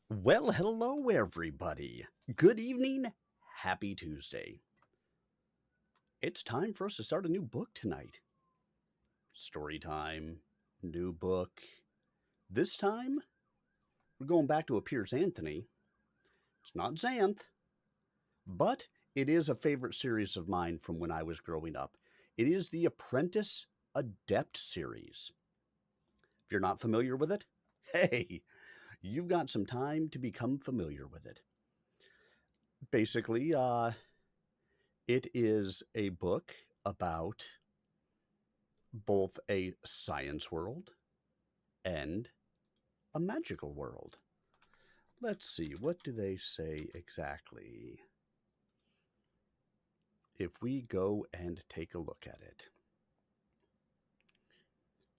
Well, hello, everybody. Good evening. Happy Tuesday. It's time for us to start a new book tonight. Story time, new book. This time, we're going back to a Piers Anthony. It's not Xanth, but it is a favorite series of mine from when I was growing up. It is the Apprentice Adept series. If you're not familiar with it, hey, you've got some time to become familiar with it. Basically, it is a book about both a science world and a magical world. Let's see, what do they say exactly? If we go and take a look at it,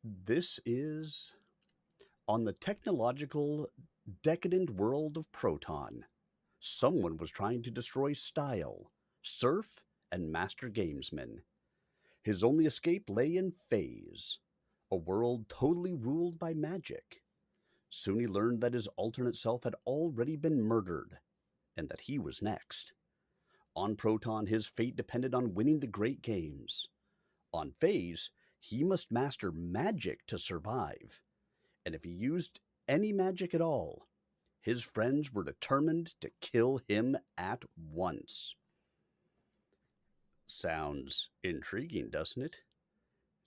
this is on the technological decadent world of Proton. Someone was trying to destroy Stile, Surf, and Master Gamesman. His only escape lay in Phase, a world totally ruled by magic. Soon he learned that his alternate self had already been murdered, and that he was next. On Proton, his fate depended on winning the great games. On Phase, he must master magic to survive. And if he used any magic at all, his friends were determined to kill him at once. Sounds intriguing, doesn't it?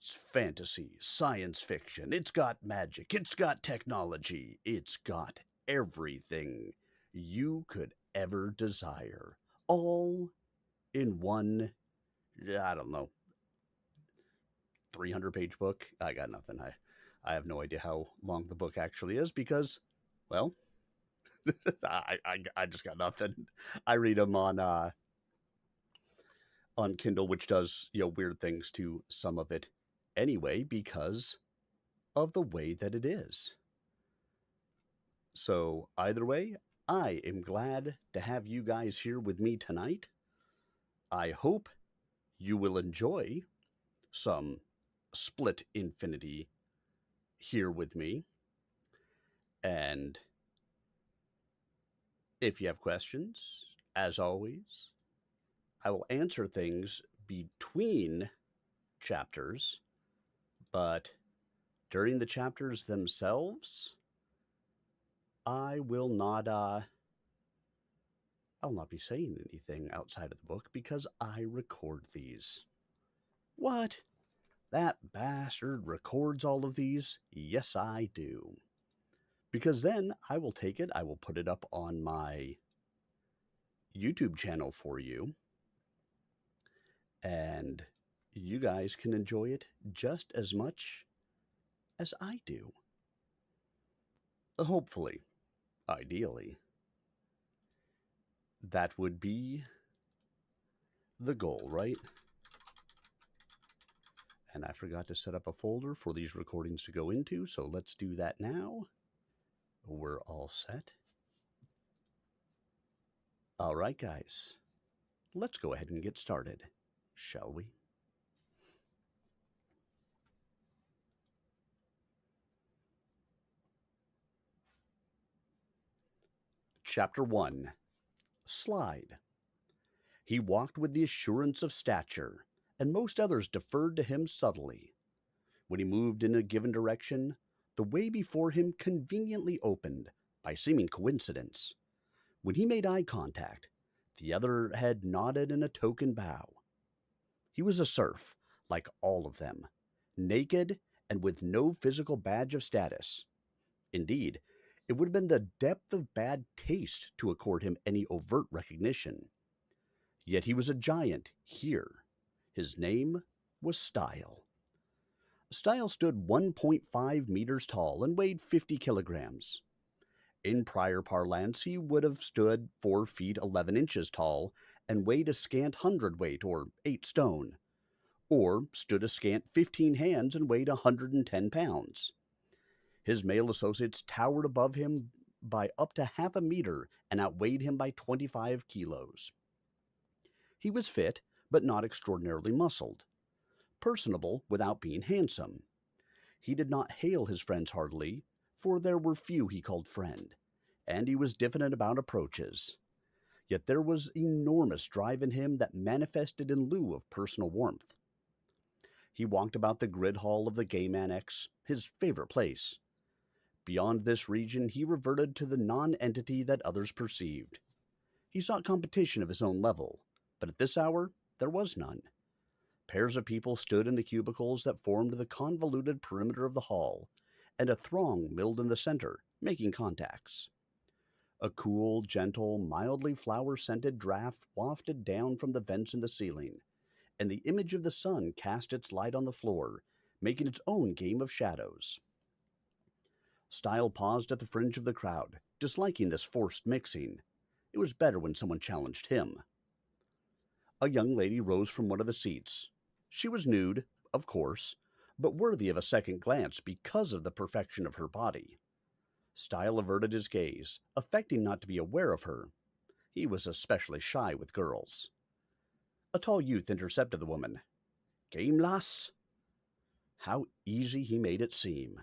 It's fantasy, science fiction, it's got magic, it's got technology, it's got everything you could ever desire. All in one, I don't know, 300-page book. I got nothing. I have no idea how long the book actually is because, well, I just got nothing. I read them on Kindle, which does weird things to some of it anyway because of the way that it is. So either way, I am glad to have you guys here with me tonight. I hope you will enjoy some Split Infinity here with me. And if you have questions, as always, I will answer things between chapters, but during the chapters themselves, I will not I'll not be saying anything outside of the book because I record these. What? That bastard records all of these? Yes, I do. Because then I will take it, I will put it up on my YouTube channel for you, and you guys can enjoy it just as much as I do. Hopefully, ideally. That would be the goal, right? And I forgot to set up a folder for these recordings to go into, so let's do that now. We're all set. All right, guys, let's go ahead and get started, shall we? Chapter 1, Slide. He walked with the assurance of stature, and most others deferred to him subtly. When he moved in a given direction, the way before him conveniently opened by seeming coincidence. When he made eye contact, the other head nodded in a token bow. He was a serf, like all of them, naked and with no physical badge of status. Indeed, it would have been the depth of bad taste to accord him any overt recognition. Yet he was a giant here. His name was Stile. Stile stood 1.5 meters tall and weighed 50 kilograms. In prior parlance, he would have stood 4 feet 11 inches tall and weighed a scant hundredweight, or 8 stone, or stood a scant 15 hands and weighed 110 pounds. His male associates towered above him by up to half a meter and outweighed him by 25 kilos. He was fit, but not extraordinarily muscled. Personable without being handsome. He did not hail his friends heartily, for there were few he called friend, and he was diffident about approaches. Yet there was enormous drive in him that manifested in lieu of personal warmth. He walked about the grid hall of the game annex, his favorite place. Beyond this region, he reverted to the non-entity that others perceived. He sought competition of his own level, but at this hour there was none. Pairs of people stood in the cubicles that formed the convoluted perimeter of the hall, and a throng milled in the center, making contacts. A cool, gentle, mildly flower-scented draft wafted down from the vents in the ceiling, and the image of the sun cast its light on the floor, making its own game of shadows. Stile paused at the fringe of the crowd, disliking this forced mixing. It was better when someone challenged him. A young lady rose from one of the seats. She was nude, of course, but worthy of a second glance because of the perfection of her body. Stile averted his gaze, affecting not to be aware of her. He was especially shy with girls. A tall youth intercepted the woman. "Game, lass?" How easy he made it seem.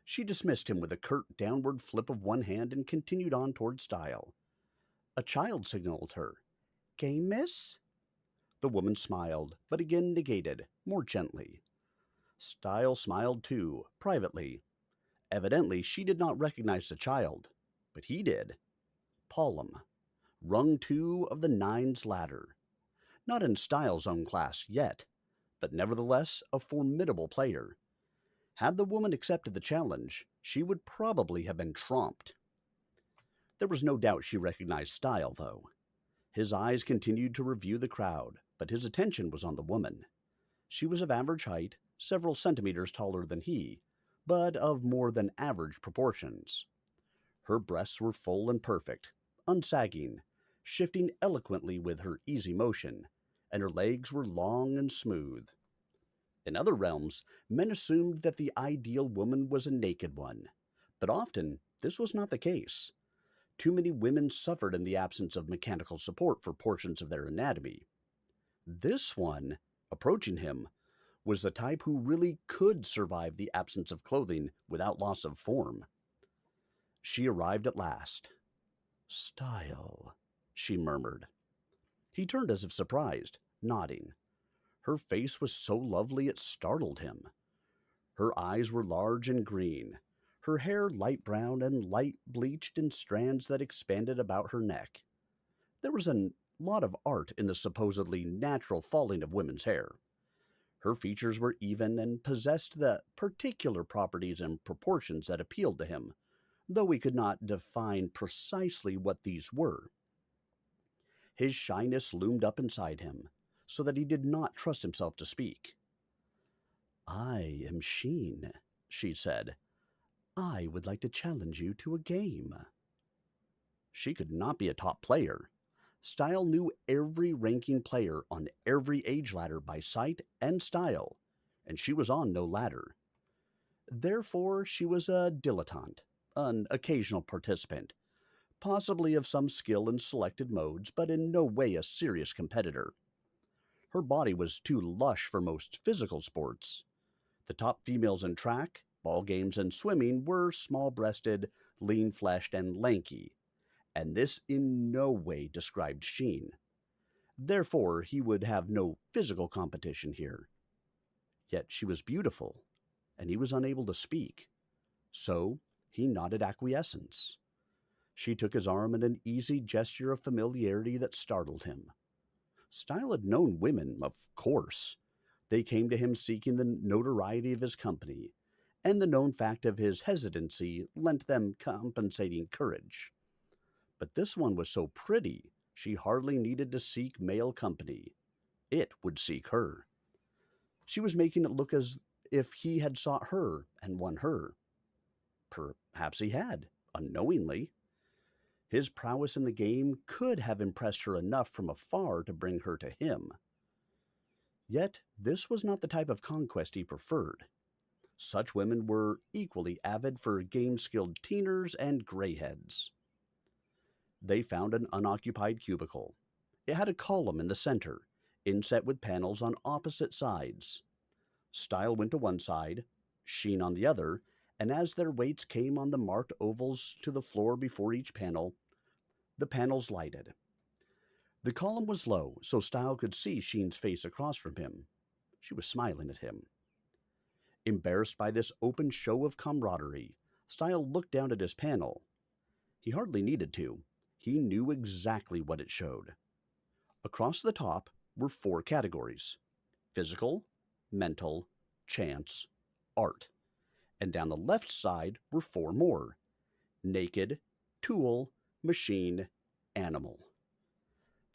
She dismissed him with a curt downward flip of one hand and continued on toward Stile. A child signaled her. "Game, miss?" The woman smiled, but again negated, more gently. Stile smiled too, privately. Evidently, she did not recognize the child, but he did. Paulum, rung 2 of the Nines ladder. Not in Stile's own class yet, but nevertheless a formidable player. Had the woman accepted the challenge, she would probably have been trumped. There was no doubt she recognized Stile, though. His eyes continued to review the crowd, but his attention was on the woman. She was of average height, several centimeters taller than he, but of more than average proportions. Her breasts were full and perfect, unsagging, shifting eloquently with her easy motion, and her legs were long and smooth. In other realms, men assumed that the ideal woman was a naked one, but often this was not the case. Too many women suffered in the absence of mechanical support for portions of their anatomy. This one, approaching him, was the type who really could survive the absence of clothing without loss of form. She arrived at last. "Stile," she murmured. He turned as if surprised, nodding. Her face was so lovely it startled him. Her eyes were large and green, her hair light brown and light bleached in strands that expanded about her neck. There was a lot of art in the supposedly natural falling of women's hair. Her features were even and possessed the particular properties and proportions that appealed to him, though he could not define precisely what these were. His shyness loomed up inside him, so that he did not trust himself to speak. "I am Sheen," she said. "I would like to challenge you to a game." She could not be a top player. Stile knew every ranking player on every age ladder by sight and style, and she was on no ladder. Therefore, she was a dilettante, an occasional participant, possibly of some skill in selected modes, but in no way a serious competitor. Her body was too lush for most physical sports. The top females in track, ball games, and swimming were small-breasted, lean-fleshed, and lanky, and this in no way described Sheen. Therefore, he would have no physical competition here. Yet she was beautiful, and he was unable to speak. So he nodded acquiescence. She took his arm in an easy gesture of familiarity that startled him. Stile had known women, of course. They came to him seeking the notoriety of his company, and the known fact of his hesitancy lent them compensating courage. But this one was so pretty, she hardly needed to seek male company. It would seek her. She was making it look as if he had sought her and won her. Perhaps he had, unknowingly. His prowess in the game could have impressed her enough from afar to bring her to him. Yet this was not the type of conquest he preferred. Such women were equally avid for game-skilled teeners and greyheads. They found an unoccupied cubicle. It had a column in the center, inset with panels on opposite sides. Stile went to one side, Sheen on the other, and as their weights came on the marked ovals to the floor before each panel, the panels lighted. The column was low, so Stile could see Sheen's face across from him. She was smiling at him. Embarrassed by this open show of camaraderie, Stile looked down at his panel. He hardly needed to. He knew exactly what it showed. Across the top were 4 categories: physical, mental, chance, art. And down the left side were 4 more: naked, tool, machine, animal.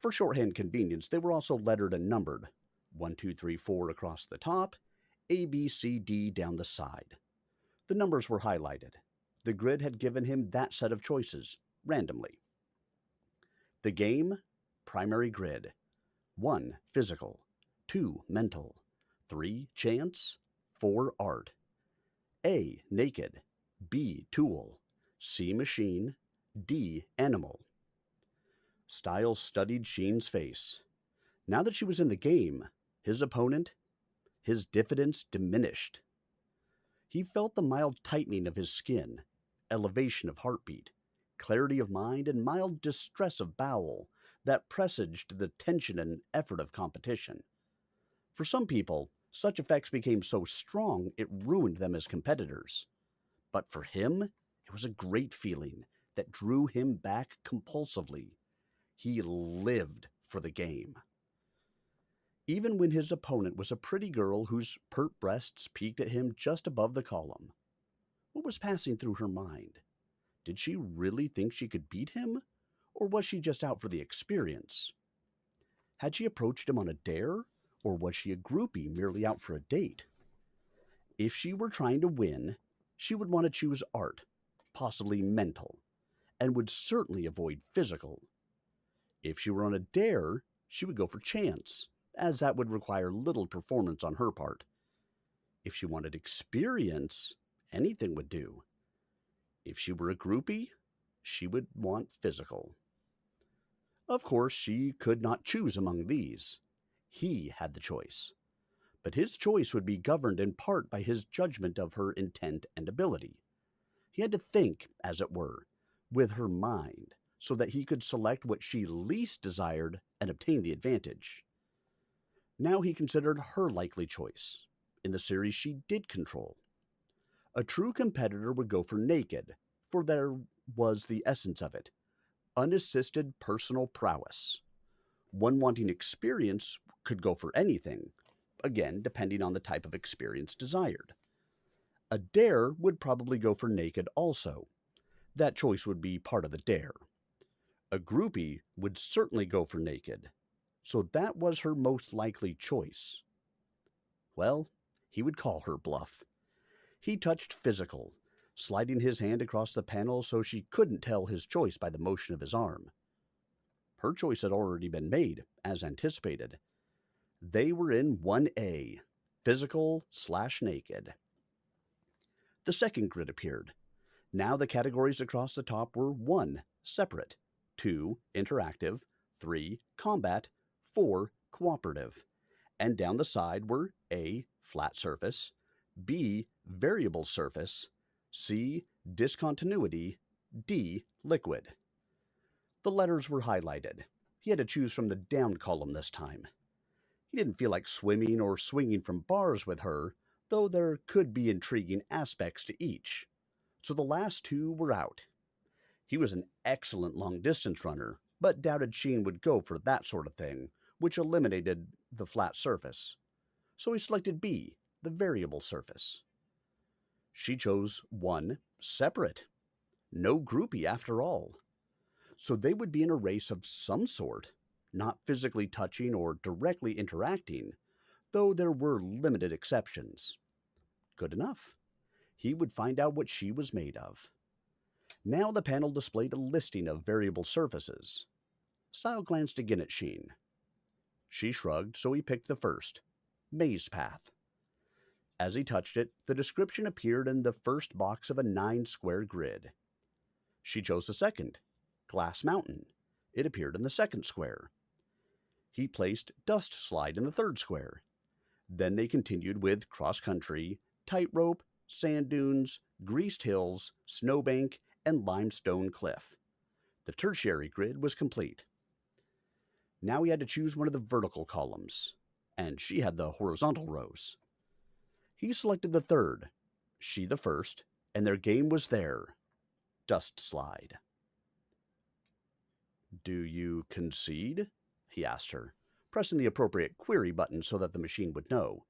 For shorthand convenience, they were also lettered and numbered: 1, 2, 3, 4 across the top, A, B, C, D down the side. The numbers were highlighted. The grid had given him that set of choices, randomly. The game: primary grid. 1, physical. 2, mental. 3, chance. 4, art. A, naked. B, tool. C, machine. D, animal. Stile studied Sheen's face. Now that she was in the game, his opponent, his diffidence diminished. He felt the mild tightening of his skin, elevation of heartbeat, clarity of mind, and mild distress of bowel that presaged the tension and effort of competition. For some people, such effects became so strong it ruined them as competitors. But for him, it was a great feeling that drew him back compulsively. He lived for the game. Even when his opponent was a pretty girl whose pert breasts peeked at him just above the column. What was passing through her mind? Did she really think she could beat him? Or was she just out for the experience? Had she approached him on a dare? Or was she a groupie merely out for a date? If she were trying to win, she would want to choose art, possibly mental, and would certainly avoid physical. If she were on a dare, she would go for chance, as that would require little performance on her part. If she wanted experience, anything would do. If she were a groupie, she would want physical. Of course, she could not choose among these. He had the choice. But his choice would be governed in part by his judgment of her intent and ability. He had to think, as it were, with her mind, so that he could select what she least desired and obtain the advantage. Now he considered her likely choice. In the series she did control. A true competitor would go for naked, for there was the essence of it: unassisted personal prowess. One wanting experience could go for anything, again depending on the type of experience desired. A dare would probably go for naked also. That choice would be part of the dare. A groupie would certainly go for naked, so that was her most likely choice. Well, he would call her bluff. He touched physical, sliding his hand across the panel so she couldn't tell his choice by the motion of his arm. Her choice had already been made, as anticipated. They were in 1A, physical/naked. The second grid appeared. Now the categories across the top were 1, separate, 2, interactive, 3, combat, 4, cooperative. And down the side were A, flat surface, B, variable surface, C, discontinuity, D, liquid. The letters were highlighted. He had to choose from the down column this time. He didn't feel like swimming or swinging from bars with her, though there could be intriguing aspects to each. So the last 2 were out. He was an excellent long-distance runner, but doubted Sheen would go for that sort of thing, which eliminated the flat surface. So he selected B, the variable surface. She chose 1, separate. No groupie after all. So they would be in a race of some sort, not physically touching or directly interacting, though there were limited exceptions. Good enough. He would find out what she was made of. Now the panel displayed a listing of variable surfaces. Stile glanced again at Sheen. She shrugged, so he picked the first, maze path. As he touched it, the description appeared in the first box of a 9-square grid. She chose the second, glass mountain. It appeared in the second square. He placed dust slide in the third square. Then they continued with cross country, tightrope, sand dunes, greased hills, snowbank, and limestone cliff. The tertiary grid was complete. Now he had to choose one of the vertical columns, and she had the horizontal rows. He selected the third, she the first, and their game was there. Dust slide. "Do you concede?" he asked her, pressing the appropriate query button so that the machine would know.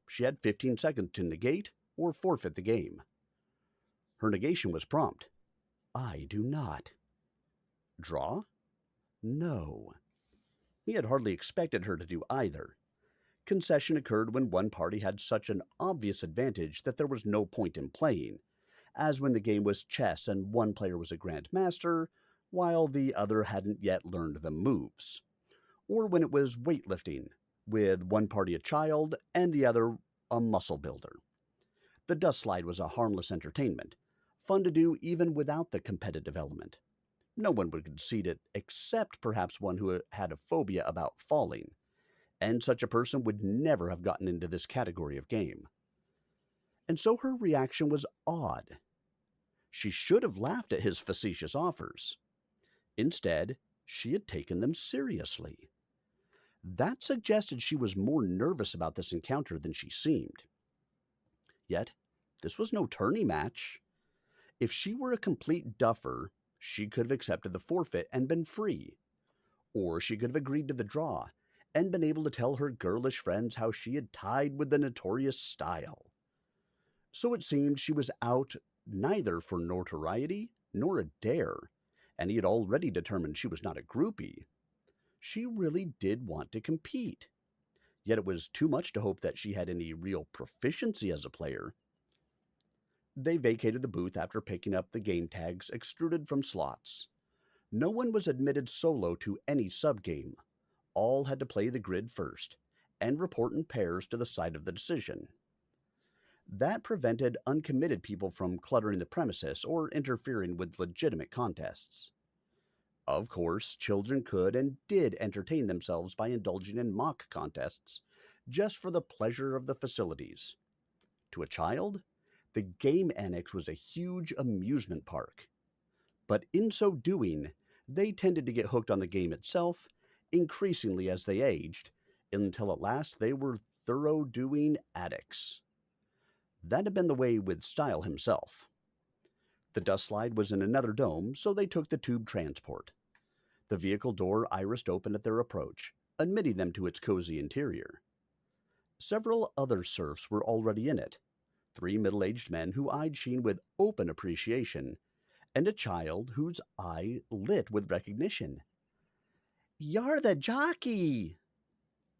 She had 15 seconds to negate or forfeit the game. Her negation was prompt. "I do not." Draw? No. He had hardly expected her to do either. Concession occurred when one party had such an obvious advantage that there was no point in playing, as when the game was chess and one player was a grand master, while the other hadn't yet learned the moves. Or when it was weightlifting, with one party a child and the other a muscle builder. The dust slide was a harmless entertainment, fun to do even without the competitive element. No one would concede it except perhaps one who had a phobia about falling, and such a person would never have gotten into this category of game. And so her reaction was odd. She should have laughed at his facetious offers. Instead, she had taken them seriously. That suggested she was more nervous about this encounter than she seemed. Yet, this was no tourney match. If she were a complete duffer, she could have accepted the forfeit and been free. Or she could have agreed to the draw and been able to tell her girlish friends how she had tied with the notorious Stile. So it seemed she was out neither for notoriety nor a dare, and he had already determined she was not a groupie. She really did want to compete. Yet it was too much to hope that she had any real proficiency as a player. They vacated the booth after picking up the game tags extruded from slots. No one was admitted solo to any subgame. All had to play the grid first, and report in pairs to the site of the decision. That prevented uncommitted people from cluttering the premises or interfering with legitimate contests. Of course, children could and did entertain themselves by indulging in mock contests, just for the pleasure of the facilities. To a child, the game annex was a huge amusement park. But in so doing, they tended to get hooked on the game itself, increasingly as they aged, until at last they were thorough doing addicts. That had been the way with Stile himself. The dust slide was in another dome, so they took the tube transport. The vehicle door irised open at their approach, admitting them to its cozy interior. Several other serfs were already in it, 3 middle-aged men who eyed Sheen with open appreciation, and a child whose eye lit with recognition. "You're the jockey!"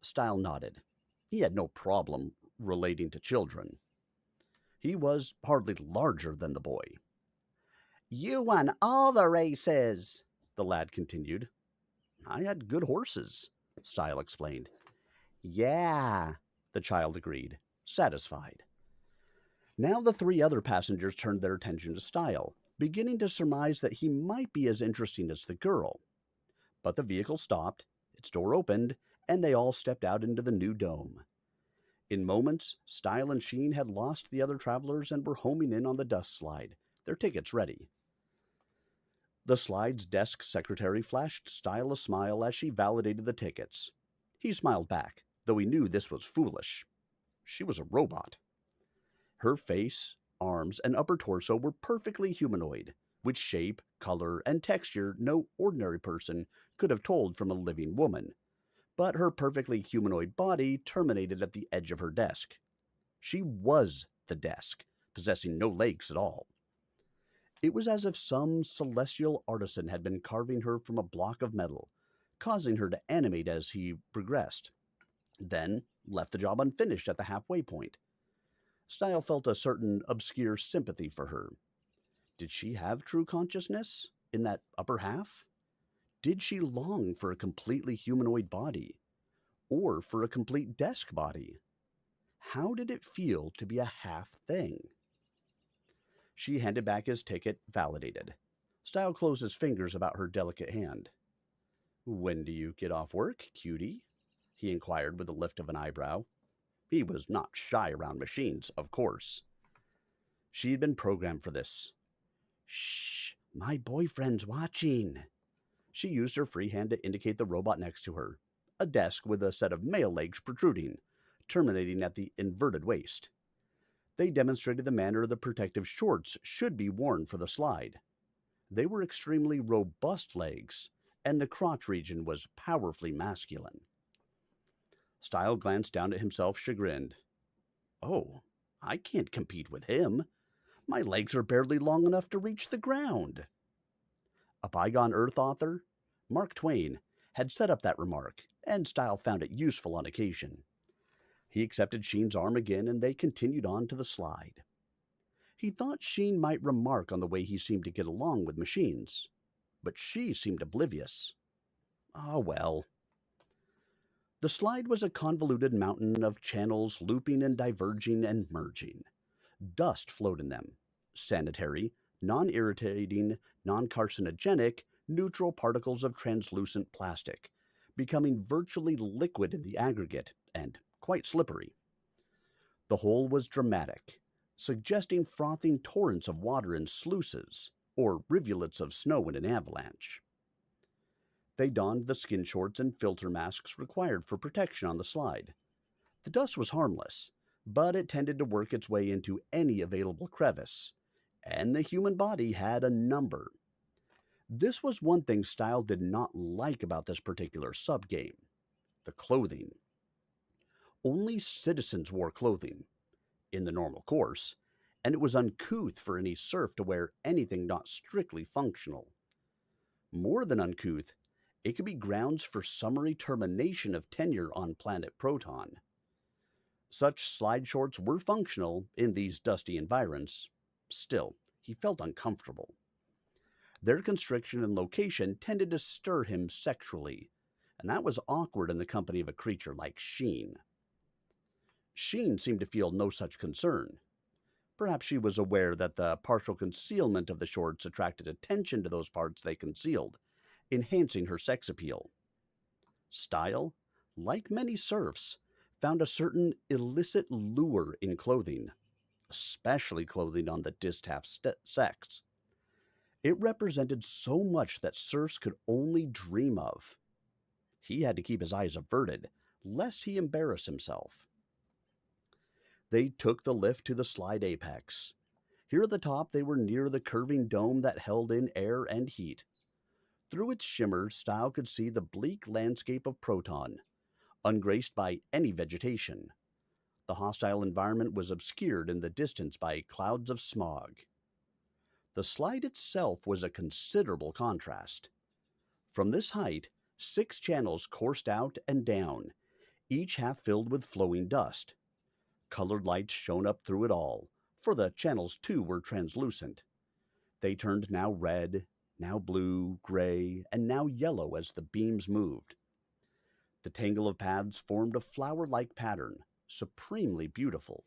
Stile nodded. He had no problem relating to children. He was hardly larger than the boy. "You won all the races," the lad continued. "I had good horses," Stile explained. "Yeah," the child agreed, satisfied. Now the 3 other passengers turned their attention to Stile, beginning to surmise that he might be as interesting as the girl. But the vehicle stopped, its door opened, and they all stepped out into the new dome. In moments, Stile and Sheen had lost the other travelers and were homing in on the dust slide, their tickets ready. The slide's desk secretary flashed Stile a smile as she validated the tickets. He smiled back, though he knew this was foolish. She was a robot. Her face, arms, and upper torso were perfectly humanoid, with shape, color, and texture no ordinary person could have told from a living woman. But her perfectly humanoid body terminated at the edge of her desk. She was the desk, possessing no legs at all. It was as if some celestial artisan had been carving her from a block of metal, causing her to animate as he progressed, then left the job unfinished at the halfway point. Stile felt a certain obscure sympathy for her. Did she have true consciousness in that upper half? Did she long for a completely humanoid body? Or for a complete desk body? How did it feel to be a half thing? She handed back his ticket, validated. Stile closed his fingers about her delicate hand. "When do you get off work, cutie?" he inquired with a lift of an eyebrow. He was not shy around machines, of course. She had been programmed for this. Shh, my boyfriend's watching. She used her free hand to indicate the robot next to her, a desk with a set of male legs protruding, terminating at the inverted waist. They demonstrated the manner the protective shorts should be worn for the slide. They were extremely robust legs, and the crotch region was powerfully masculine. Stile glanced down at himself, chagrined. Oh, I can't compete with him. My legs are barely long enough to reach the ground. A bygone Earth author, Mark Twain, had set up that remark, and Stile found it useful on occasion. He accepted Sheen's arm again, and they continued on to the slide. He thought Sheen might remark on the way he seemed to get along with machines, but she seemed oblivious. Ah, well. The slide was a convoluted mountain of channels looping and diverging and merging. Dust flowed in them. Sanitary, non-irritating, non-carcinogenic, neutral particles of translucent plastic, becoming virtually liquid in the aggregate and quite slippery. The whole was dramatic, suggesting frothing torrents of water in sluices, or rivulets of snow in an avalanche. They donned the skin shorts and filter masks required for protection on the slide. The dust was harmless, but it tended to work its way into any available crevice, and the human body had a number. This was one thing Stile did not like about this particular subgame: the clothing. Only citizens wore clothing, in the normal course, and it was uncouth for any serf to wear anything not strictly functional. More than uncouth, it could be grounds for summary termination of tenure on planet Proton. Such slide shorts were functional in these dusty environs. Still, he felt uncomfortable. Their constriction and location tended to stir him sexually, and that was awkward in the company of a creature like Sheen. Sheen seemed to feel no such concern. Perhaps she was aware that the partial concealment of the shorts attracted attention to those parts they concealed, enhancing her sex appeal. Stile, like many serfs, found a certain illicit lure in clothing, especially clothing on the distaff sex. It represented so much that serfs could only dream of. He had to keep his eyes averted, lest he embarrass himself. They took the lift to the slide apex. Here at the top they were near the curving dome that held in air and heat. Through its shimmer, Stile could see the bleak landscape of Proton, ungraced by any vegetation. The hostile environment was obscured in the distance by clouds of smog. The slide itself was a considerable contrast. From this height, 6 channels coursed out and down, each half filled with flowing dust. Colored lights shone up through it all, for the channels too were translucent. They turned now red, now blue, gray, and now yellow as the beams moved. The tangle of paths formed a flower-like pattern, supremely beautiful.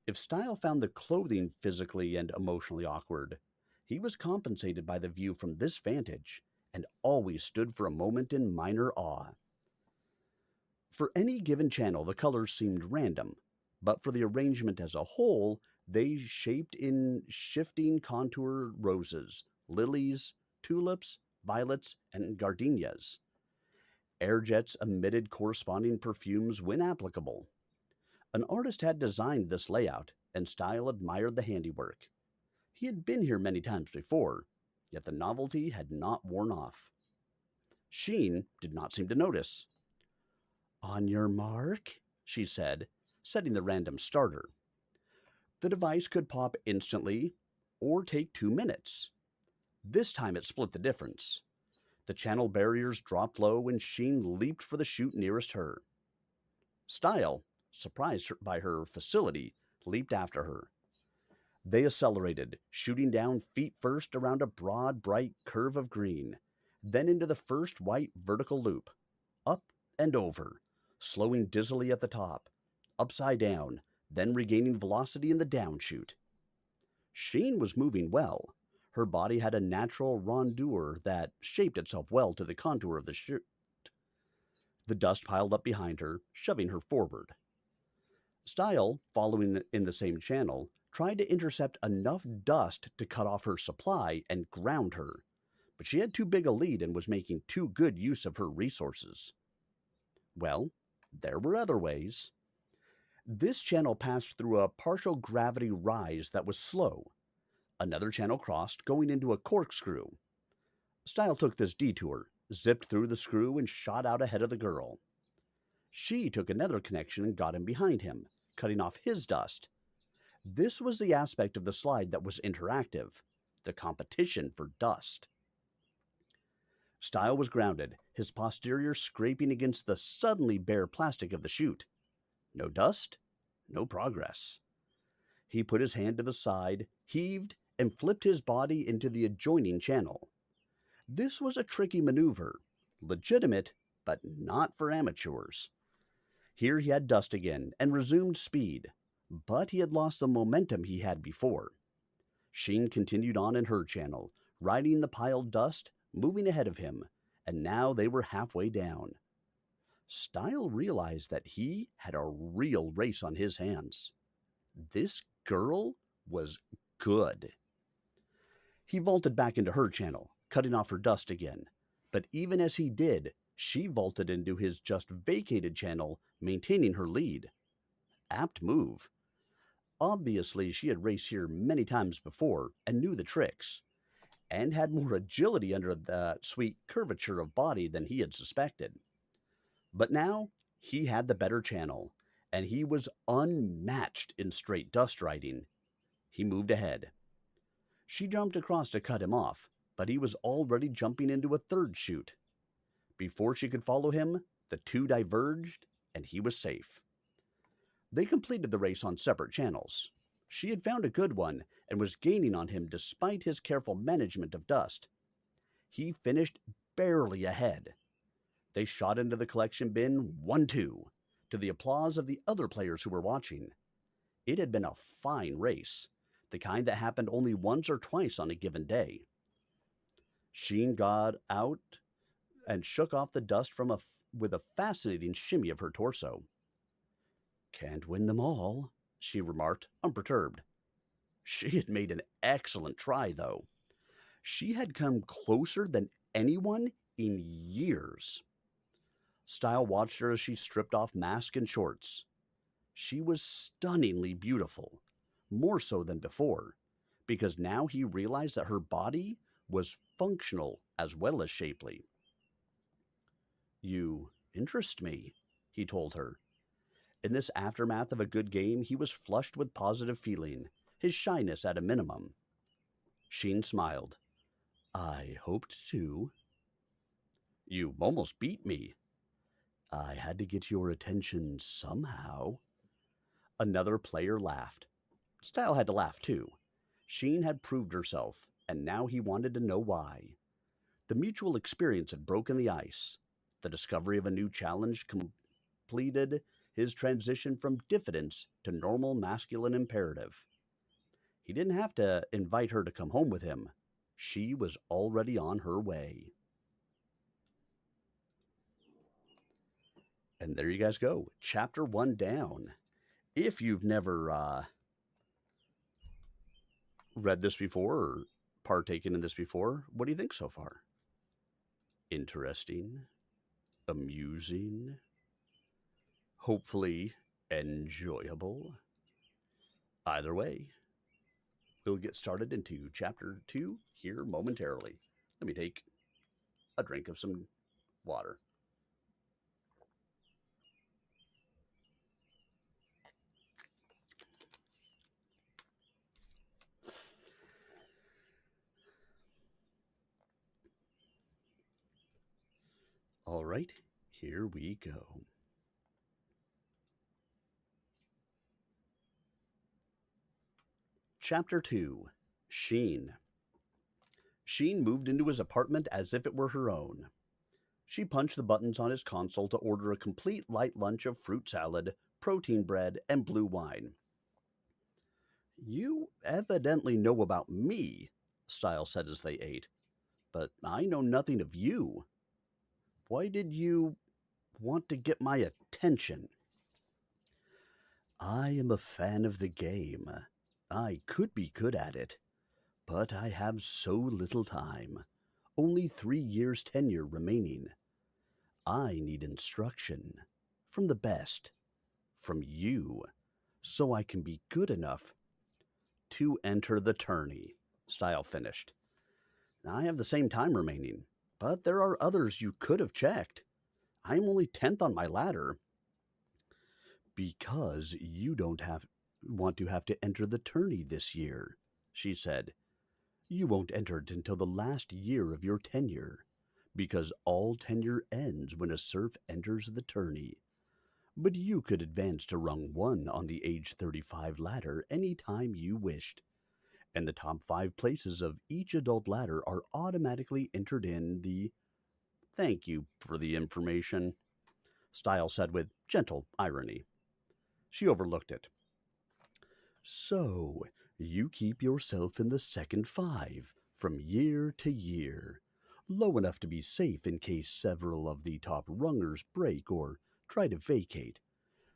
If Stile found the clothing physically and emotionally awkward, he was compensated by the view from this vantage, and always stood for a moment in minor awe. For any given channel, the colors seemed random, but for the arrangement as a whole, they shaped in shifting contour roses, lilies, tulips, violets, and gardenias. Air jets emitted corresponding perfumes when applicable. An artist had designed this layout, and Stile admired the handiwork. He had been here many times before, yet the novelty had not worn off. Sheen did not seem to notice. "On your mark," she said, setting the random starter. The device could pop instantly or take 2 minutes. This time it split the difference. The channel barriers dropped low and Sheen leaped for the chute nearest her. Stile, surprised by her facility, leaped after her. They accelerated, shooting down feet first around a broad, bright curve of green, then into the first white vertical loop, up and over, slowing dizzily at the top, upside down, then regaining velocity in the downshoot. Sheen was moving well. Her body had a natural rondeur that shaped itself well to the contour of the chute. The dust piled up behind her, shoving her forward. Stile, following in the same channel, tried to intercept enough dust to cut off her supply and ground her, but she had too big a lead and was making too good use of her resources. Well, there were other ways. This channel passed through a partial gravity rise that was slow. Another channel crossed, going into a corkscrew. Stile took this detour, zipped through the screw, and shot out ahead of the girl. She took another connection and got in behind him, cutting off his dust. This was the aspect of the slide that was interactive, the competition for dust. Stile was grounded, his posterior scraping against the suddenly bare plastic of the chute. No dust, no progress. He put his hand to the side, heaved, and flipped his body into the adjoining channel. This was a tricky maneuver, legitimate, but not for amateurs. Here he had dust again and resumed speed, but he had lost the momentum he had before. Sheen continued on in her channel, riding the piled dust, moving ahead of him, and now they were halfway down. Stile realized that he had a real race on his hands. This girl was good. He vaulted back into her channel, cutting off her dust again, but even as he did, she vaulted into his just vacated channel, maintaining her lead. Apt move. Obviously, she had raced here many times before and knew the tricks, and had more agility under the sweet curvature of body than he had suspected. But now, he had the better channel, and he was unmatched in straight dust riding. He moved ahead. She jumped across to cut him off, but he was already jumping into a third chute. Before she could follow him, the two diverged, and he was safe. They completed the race on separate channels. She had found a good one and was gaining on him despite his careful management of dust. He finished barely ahead. They shot into the collection bin 1-2, to the applause of the other players who were watching. It had been a fine race, the kind that happened only once or twice on a given day. Sheen got out and shook off the dust with a fascinating shimmy of her torso. "Can't win them all," she remarked, unperturbed. She had made an excellent try, though. She had come closer than anyone in years. Stile watched her as she stripped off mask and shorts. She was stunningly beautiful, more so than before, because now he realized that her body was functional as well as shapely. "You interest me," he told her. In this aftermath of a good game, he was flushed with positive feeling, his shyness at a minimum. Sheen smiled. "I hoped to." "You almost beat me." "I had to get your attention somehow." Another player laughed. Stile had to laugh too. Sheen had proved herself, and now he wanted to know why. The mutual experience had broken the ice. The discovery of a new challenge completed his transition from diffidence to normal masculine imperative. He didn't have to invite her to come home with him. She was already on her way. And there you guys go. Chapter 1 down. If you've never read this before or partaken in this before, what do you think so far? Interesting? Amusing? Hopefully enjoyable? Either way, we'll get started into Chapter 2 here momentarily. Let me take a drink of some water. All right, here we go. Chapter 2, Sheen. Sheen moved into his apartment as if it were her own. She punched the buttons on his console to order a complete light lunch of fruit salad, protein bread, and blue wine. "You evidently know about me," Stile said as they ate, "but I know nothing of you. Why did you want to get my attention?" "I am a fan of the game. I could be good at it, but I have so little time. Only 3 years tenure remaining. I need instruction. From the best. From you. So I can be good enough to enter the tourney. Stile finished. I have the same time remaining, but there are others you could have checked. I am only 10th on my ladder. Because you don't want to have to enter the tourney this year, she said. You won't enter it until the last year of your tenure, because all tenure ends when a serf enters the tourney. But you could advance to rung 1 on the age 35 ladder any time you wished, and the top 5 places of each adult ladder are automatically entered in the... Thank you for the information, Stile said with gentle irony. She overlooked it. So, you keep yourself in the second 5 from year to year, low enough to be safe in case several of the top rungers break or try to vacate,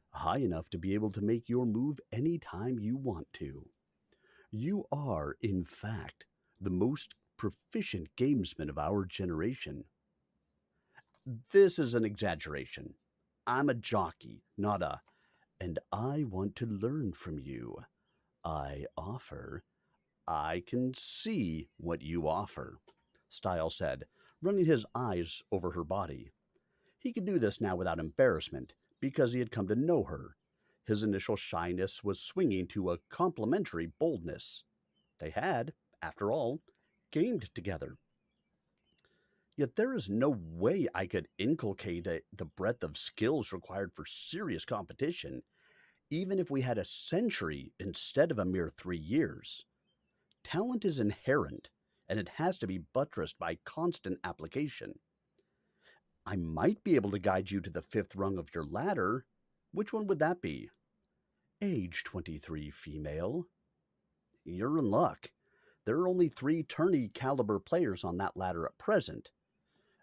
high enough to be able to make your move any time you want to. You are, in fact, the most proficient gamesman of our generation. This is an exaggeration. I'm a jockey, not a... And I want to learn from you. I offer. I can see what you offer, Stile said, running his eyes over her body. He could do this now without embarrassment, because he had come to know her. His initial shyness was swinging to a complimentary boldness. They had, after all, gamed together. Yet there is no way I could inculcate the breadth of skills required for serious competition, even if we had a century instead of a mere 3 years. Talent is inherent, and it has to be buttressed by constant application. I might be able to guide you to the 5th rung of your ladder. Which one would that be? Age 23 female. You're in luck. There are only 3 tourney caliber players on that ladder at present.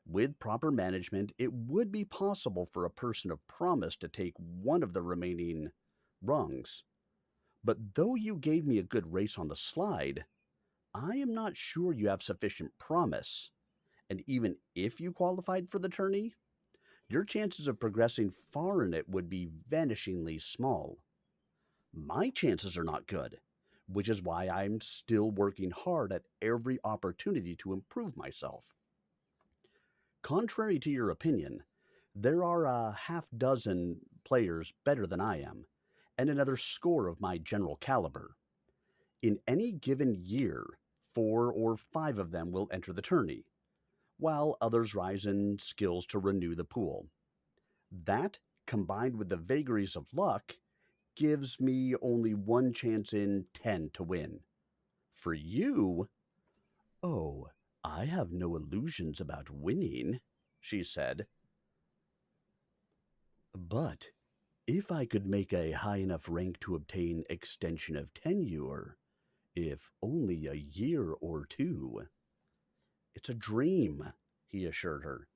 With proper management, it would be possible for a person of promise to take one of the remaining rungs. But though you gave me a good race on the slide, I am not sure you have sufficient promise. And even if you qualified for the tourney, your chances of progressing far in it would be vanishingly small. My chances are not good, which is why I'm still working hard at every opportunity to improve myself. Contrary to your opinion, there are a half-dozen players better than I am, and another score of my general caliber. In any given year, 4 or 5 of them will enter the tourney, while others rise in skills to renew the pool. That, combined with the vagaries of luck, gives me only 1 chance in 10 to win. For you... Oh, I have no illusions about winning, she said. But if I could make a high enough rank to obtain extension of tenure, if only a year or 2... It's a dream, he assured her.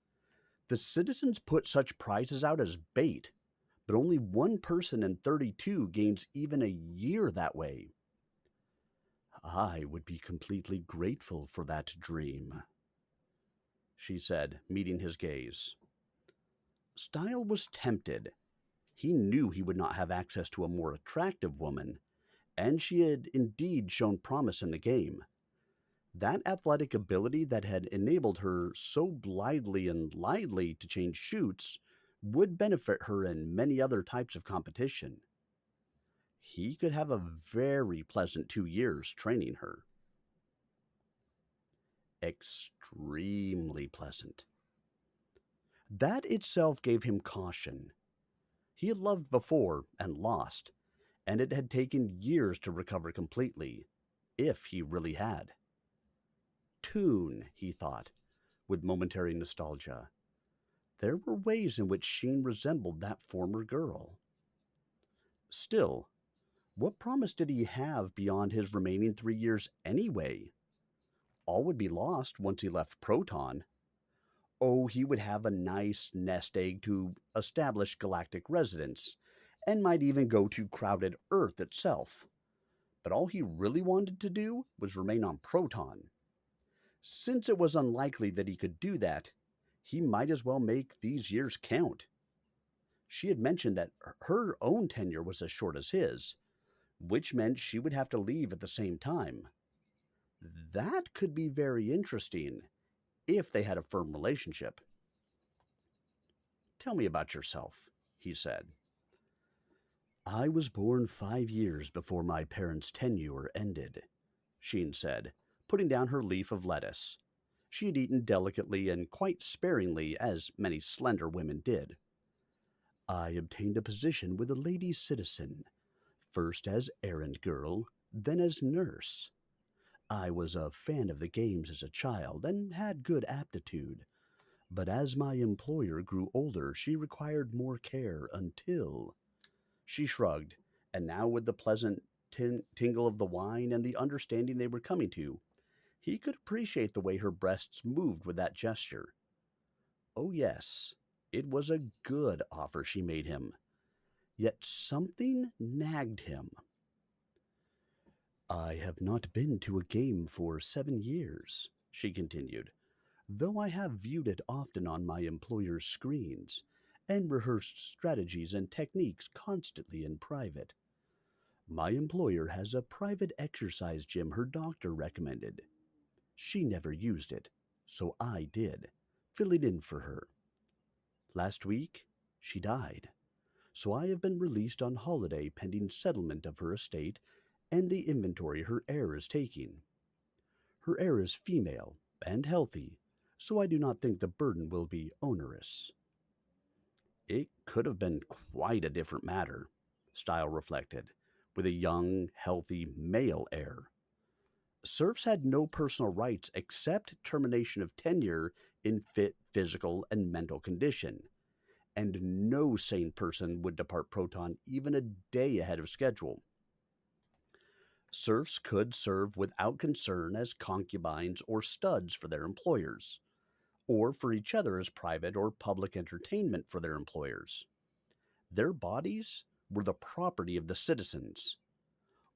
The citizens put such prizes out as bait, but only 1 person in 32 gains even a year that way. I would be completely grateful for that dream, she said, meeting his gaze. Stile was tempted. He knew he would not have access to a more attractive woman, and she had indeed shown promise in the game. That athletic ability that had enabled her so blithely and lightly to change shoots would benefit her in many other types of competition. He could have a very pleasant 2 years training her. Extremely pleasant. That itself gave him caution. He had loved before and lost, and it had taken years to recover completely, if he really had. Tune, he thought, with momentary nostalgia. There were ways in which Sheen resembled that former girl. Still, what promise did he have beyond his remaining 3 years anyway? All would be lost once he left Proton. Oh, he would have a nice nest egg to establish galactic residence, and might even go to crowded Earth itself. but all he really wanted to do was remain on Proton. Since it was unlikely that he could do that, he might as well make these years count. She had mentioned that her own tenure was as short as his, which meant she would have to leave at the same time. That could be very interesting if they had a firm relationship. Tell me about yourself, he said. I was born 5 years before my parents' tenure ended, Sheen said, putting down her leaf of lettuce. She had eaten delicately and quite sparingly, as many slender women did. I obtained a position with a lady citizen, first as errand girl, then as nurse. I was a fan of the games as a child and had good aptitude, but as my employer grew older, she required more care until... She shrugged, and now with the pleasant tingle of the wine and the understanding they were coming to, he could appreciate the way her breasts moved with that gesture. Oh yes, it was a good offer she made him, yet something nagged him. I have not been to a game for 7 years, she continued, though I have viewed it often on my employer's screens and rehearsed strategies and techniques constantly in private. My employer has a private exercise gym her doctor recommended. She never used it, so I did, filling in for her. Last week, she died, so I have been released on holiday pending settlement of her estate and the inventory her heir is taking. Her heir is female and healthy, so I do not think the burden will be onerous. It could have been quite a different matter, Stile reflected, with a young, healthy male heir. Serfs had no personal rights except termination of tenure in fit physical and mental condition, and no sane person would depart Proton even a day ahead of schedule. Serfs could serve without concern as concubines or studs for their employers, or for each other as private or public entertainment for their employers. Their bodies were the property of the citizens.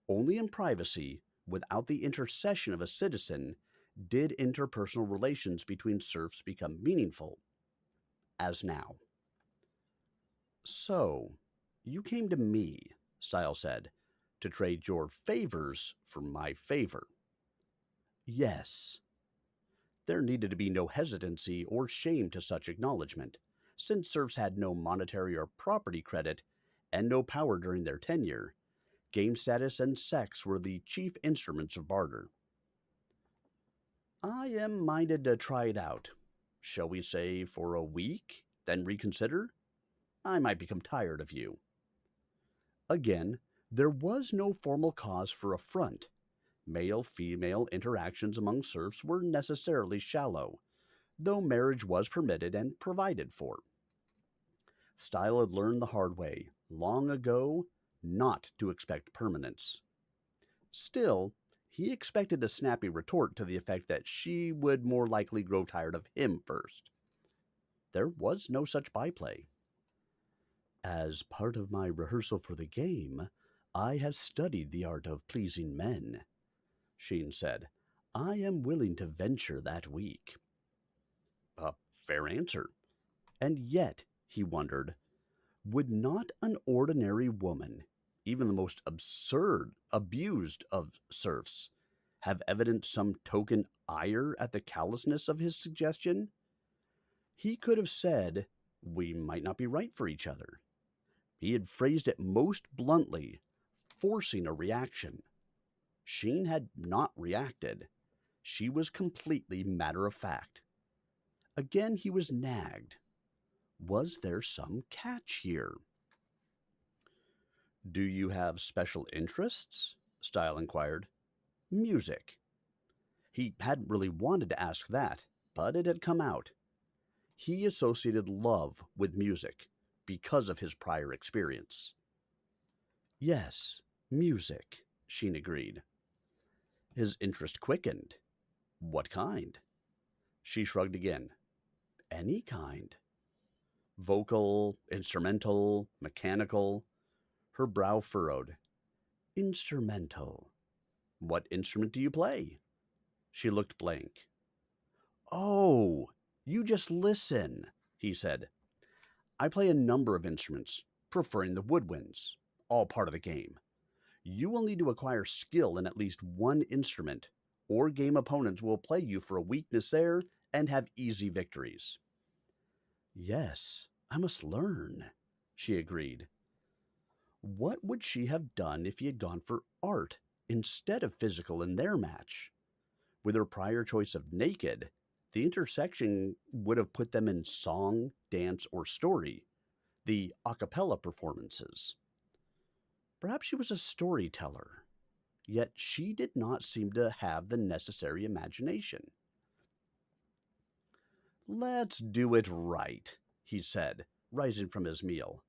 Only in privacy, without the intercession of a citizen, did interpersonal relations between serfs become meaningful, as now. So, you came to me, Stile said, to trade your favors for my favor. Yes. There needed to be no hesitancy or shame to such acknowledgment, since serfs had no monetary or property credit and no power during their tenure. Game status and sex were the chief instruments of barter. I am minded to try it out. Shall we say for a week, then reconsider? I might become tired of you. Again, there was no formal cause for affront. Male-female interactions among serfs were necessarily shallow, though marriage was permitted and provided for. Stile had learned the hard way, long ago, not to expect permanence. Still, he expected a snappy retort to the effect that she would more likely grow tired of him first. There was no such byplay. As part of my rehearsal for the game, I have studied the art of pleasing men, Sheen said. I am willing to venture that week. A fair answer. And yet, he wondered, would not an ordinary woman, even the most absurd, abused of serfs, have evidenced some token ire at the callousness of his suggestion? He could have said, we might not be right for each other. He had phrased it most bluntly, forcing a reaction. Sheen had not reacted. She was completely matter-of-fact. Again he was nagged. Was there some catch here? Do you have special interests? Stile inquired. Music. He hadn't really wanted to ask that, but it had come out. He associated love with music because of his prior experience. Yes, music, Sheen agreed. His interest quickened. What kind? She shrugged again. Any kind. Vocal, instrumental, mechanical. Her brow furrowed. Instrumental, What instrument do you play? She looked blank. Oh, you just listen, he said. I play a number of instruments, preferring the woodwinds, all part of the game. You will need to acquire skill in at least one instrument, or game opponents will play you for a weakness there and have easy victories. Yes, I must learn, she agreed. What would she have done if he had gone for art instead of physical in their match? With her prior choice of naked, the intersection would have put them in song, dance, or story, the a cappella performances. Perhaps she was a storyteller, yet she did not seem to have the necessary imagination. Let's do it right, he said, rising from his meal.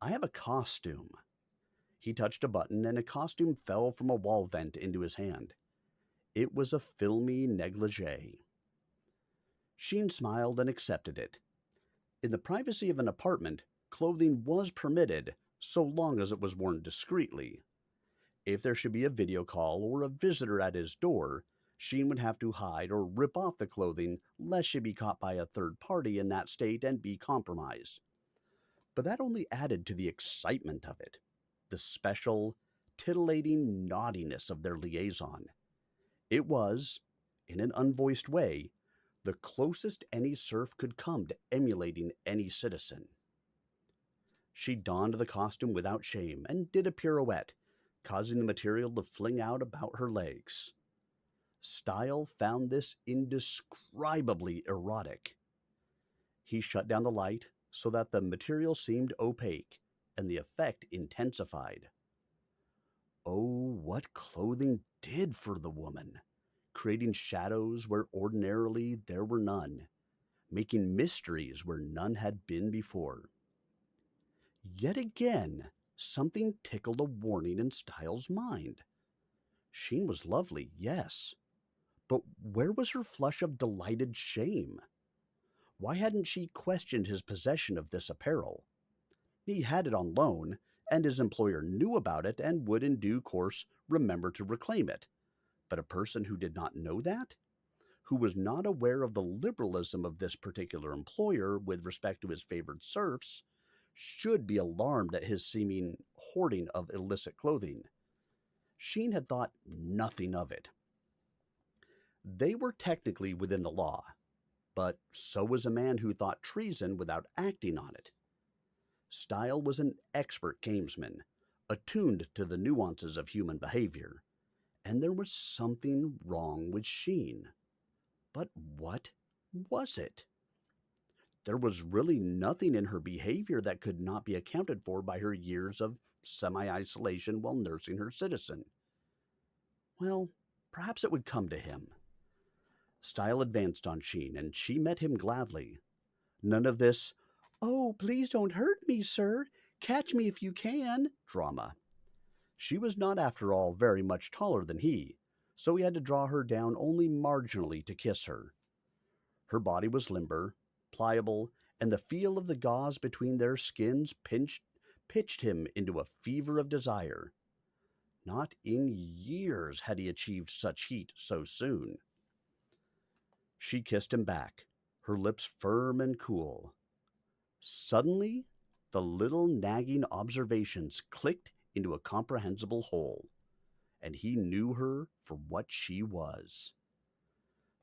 I have a costume. He touched a button and a costume fell from a wall vent into his hand. It was a filmy negligee. Sheen smiled and accepted it. In the privacy of an apartment, clothing was permitted so long as it was worn discreetly. If there should be a video call or a visitor at his door, Sheen would have to hide or rip off the clothing lest she be caught by a third party in that state and be compromised. But that only added to the excitement of it, the special, titillating naughtiness of their liaison. It was, in an unvoiced way, the closest any serf could come to emulating any citizen. She donned the costume without shame and did a pirouette, causing the material to fling out about her legs. Stile found this indescribably erotic. He shut down the light so that the material seemed opaque, and the effect intensified. Oh, what clothing did for the woman, creating shadows where ordinarily there were none, making mysteries where none had been before. Yet again, something tickled a warning in Stile's mind. Sheen was lovely, yes, but where was her flush of delighted shame? Why hadn't she questioned his possession of this apparel? He had it on loan, and his employer knew about it and would in due course remember to reclaim it. But a person who did not know that? Who was not aware of the liberalism of this particular employer with respect to his favored serfs, should be alarmed at his seeming hoarding of illicit clothing. Sheen had thought nothing of it. They were technically within the law, but so was a man who thought treason without acting on it. Stile was an expert gamesman, attuned to the nuances of human behavior, and there was something wrong with Sheen. But what was it? There was really nothing in her behavior that could not be accounted for by her years of semi-isolation while nursing her citizen. Well, perhaps it would come to him. Stile advanced on Sheen, and she met him gladly. None of this, "Oh, please don't hurt me, sir. Catch me if you can," drama. She was not, after all, very much taller than he, so he had to draw her down only marginally to kiss her. Her body was limber, pliable, and the feel of the gauze between their skins pitched him into a fever of desire. Not in years had he achieved such heat so soon. She kissed him back, her lips firm and cool. Suddenly, the little nagging observations clicked into a comprehensible whole, and he knew her for what she was.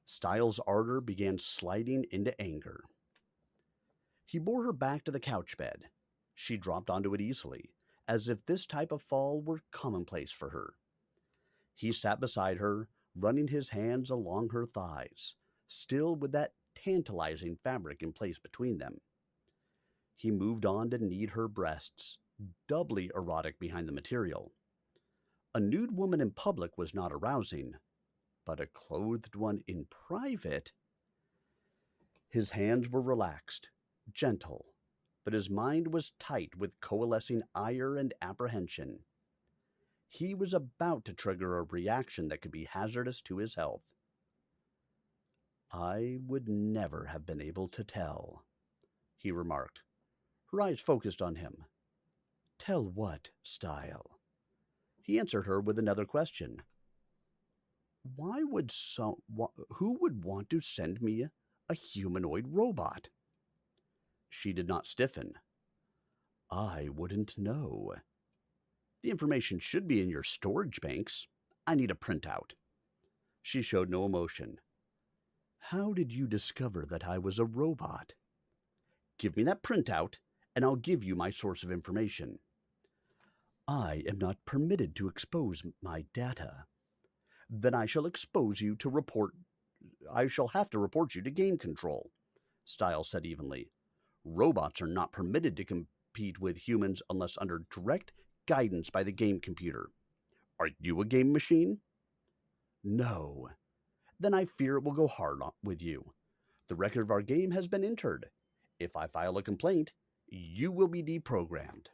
Stile's ardor began sliding into anger. He bore her back to the couch bed. She dropped onto it easily, as if this type of fall were commonplace for her. He sat beside her, running his hands along her thighs, still with that tantalizing fabric in place between them. He moved on to knead her breasts, doubly erotic behind the material. A nude woman in public was not arousing, but a clothed one in private. His hands were relaxed, gentle, but his mind was tight with coalescing ire and apprehension. He was about to trigger a reaction that could be hazardous to his health. "I would never have been able to tell," he remarked. Her eyes focused on him. "Tell what, Stile?" He answered her with another question. who would want to send me a humanoid robot? She did not stiffen. I wouldn't know. The information should be in your storage banks. I need a printout. She showed no emotion. How did you discover that I was a robot? Give me that printout, and I'll give you my source of information. I am not permitted to expose my data. Then I shall have to report you to game control, Stile said evenly. Robots are not permitted to compete with humans unless under direct guidance by the game computer. Are you a game machine? No. Then I fear it will go hard with you. The record of our game has been entered. If I file a complaint, you will be deprogrammed.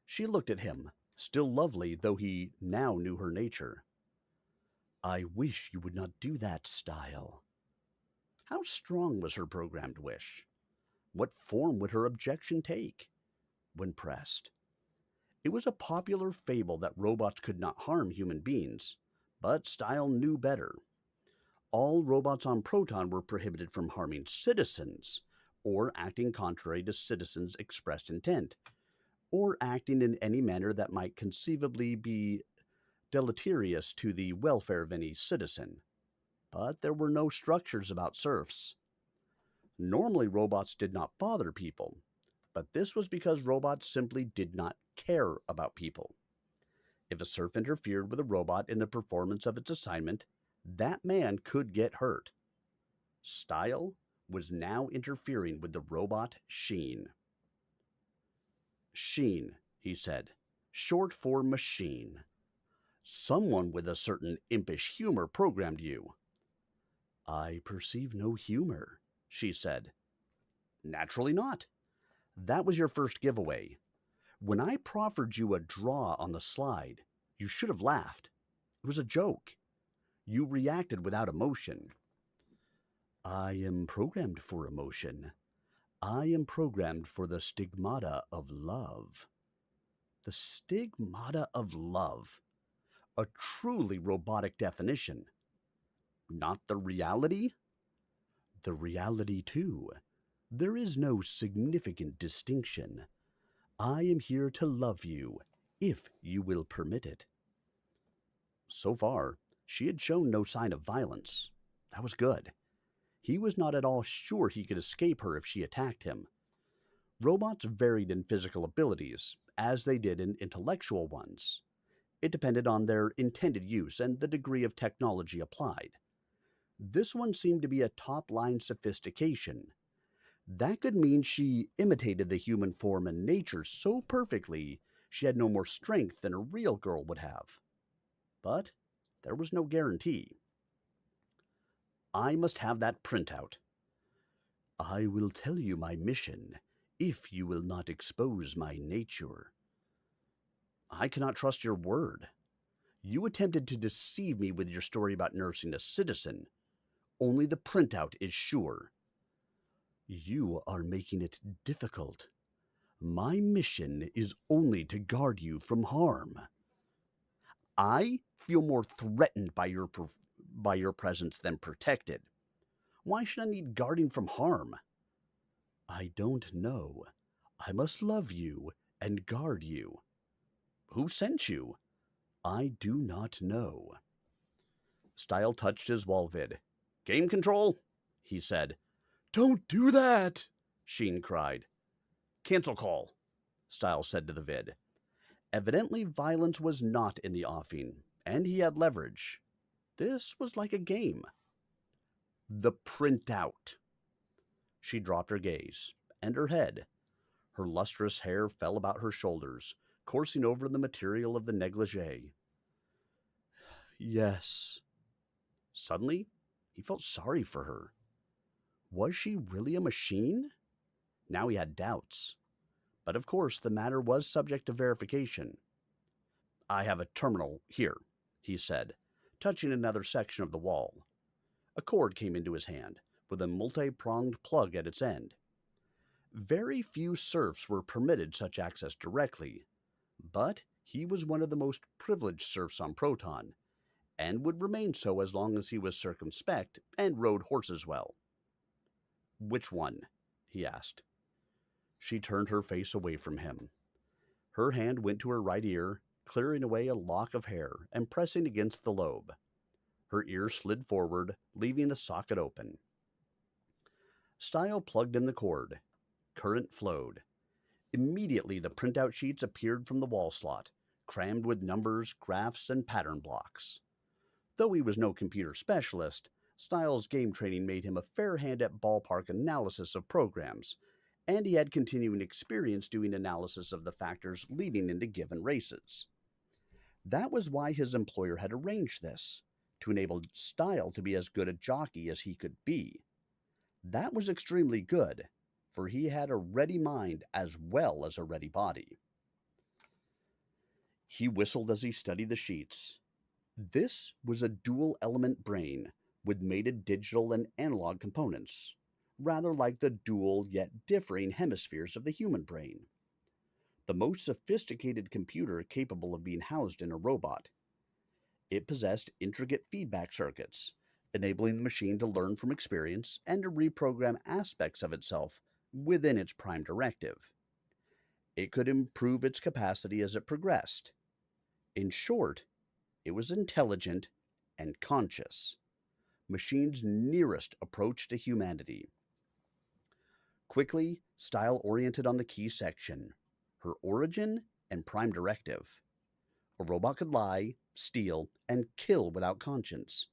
She looked at him, still lovely though he now knew her nature. I wish you would not do that, Stile. How strong was her programmed wish? What form would her objection take when pressed? It was a popular fable that robots could not harm human beings, but Stile knew better. All robots on Proton were prohibited from harming citizens, or acting contrary to citizens' expressed intent, or acting in any manner that might conceivably be deleterious to the welfare of any citizen. But there were no structures about serfs. Normally, robots did not bother people, but this was because robots simply did not care about people. If a serf interfered with a robot in the performance of its assignment, that man could get hurt. Stile was now interfering with the robot Sheen. Sheen, he said, short for machine. Someone with a certain impish humor programmed you. I perceive no humor, she said. Naturally not. That was your first giveaway. When I proffered you a draw on the slide, you should have laughed. It was a joke. You reacted without emotion. I am programmed for emotion. I am programmed for the stigmata of love. The stigmata of love. A truly robotic definition. Not the reality? The reality, too. There is no significant distinction. I am here to love you, if you will permit it. So far, she had shown no sign of violence. That was good. He was not at all sure he could escape her if she attacked him. Robots varied in physical abilities, as they did in intellectual ones. It depended on their intended use and the degree of technology applied. This one seemed to be a top-line sophistication. That could mean she imitated the human form and nature so perfectly she had no more strength than a real girl would have. But there was no guarantee. I must have that printout. I will tell you my mission, if you will not expose my nature. I cannot trust your word. You attempted to deceive me with your story about nursing a citizen. Only the printout is sure. You are making it difficult. My mission is only to guard you from harm. I feel more threatened by your presence than protected. Why should I need guarding from harm? I don't know. I must love you and guard you. Who sent you? I do not know. Stile touched his wall vid. Game control, he said. Don't do that, Sheen cried. Cancel call, Stile said to the vid. Evidently, violence was not in the offing, and he had leverage. This was like a game. The printout. She dropped her gaze, and her head. Her lustrous hair fell about her shoulders, coursing over the material of the negligee. Yes. Suddenly, he felt sorry for her. Was she really a machine? Now he had doubts. But of course, the matter was subject to verification. I have a terminal here, he said, touching another section of the wall. A cord came into his hand, with a multi-pronged plug at its end. Very few serfs were permitted such access directly, but he was one of the most privileged serfs on Proton, and would remain so as long as he was circumspect and rode horses well. Which one? He asked. She turned her face away from him. Her hand went to her right ear, clearing away a lock of hair and pressing against the lobe. Her ear slid forward, leaving the socket open. Stile plugged in the cord. Current flowed. Immediately the printout sheets appeared from the wall slot, crammed with numbers, graphs, and pattern blocks. Though he was no computer specialist, Stile's game training made him a fair hand at ballpark analysis of programs, and he had continuing experience doing analysis of the factors leading into given races. That was why his employer had arranged this, to enable Stile to be as good a jockey as he could be. That was extremely good, for he had a ready mind as well as a ready body. He whistled as he studied the sheets. This was a dual-element brain with mated digital and analog components, rather like the dual yet differing hemispheres of the human brain. The most sophisticated computer capable of being housed in a robot. It possessed intricate feedback circuits, enabling the machine to learn from experience and to reprogram aspects of itself within its prime directive. It could improve its capacity as it progressed. In short, it was intelligent and conscious, machine's nearest approach to humanity. Quickly, Stile oriented on the key section, her origin and prime directive. A robot could lie, steal, and kill without conscience,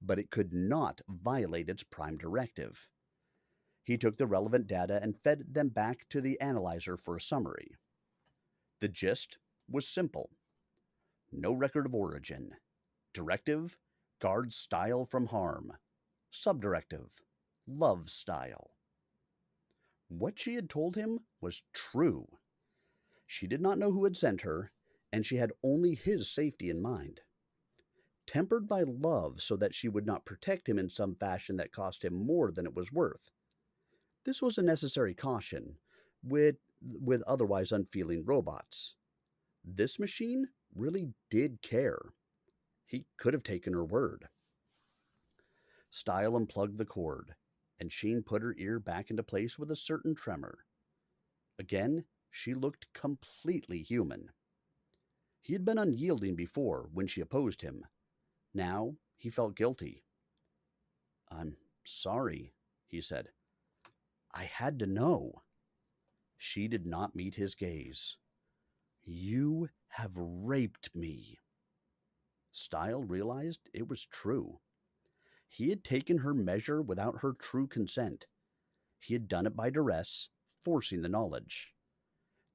but it could not violate its prime directive. He took the relevant data and fed them back to the analyzer for a summary. The gist was simple. No record of origin. Directive, guard Stile from harm. Subdirective, love Stile. What she had told him was true. She did not know who had sent her, and she had only his safety in mind. Tempered by love so that she would not protect him in some fashion that cost him more than it was worth. This was a necessary caution with otherwise unfeeling robots. This machine really did care. He could have taken her word. Stile unplugged the cord, and Sheen put her ear back into place with a certain tremor. Again, she looked completely human. He had been unyielding before when she opposed him. Now he felt guilty. "I'm sorry," he said. "I had to know." She did not meet his gaze. "You have raped me." Stile realized it was true. He had taken her measure without her true consent. He had done it by duress, forcing the knowledge.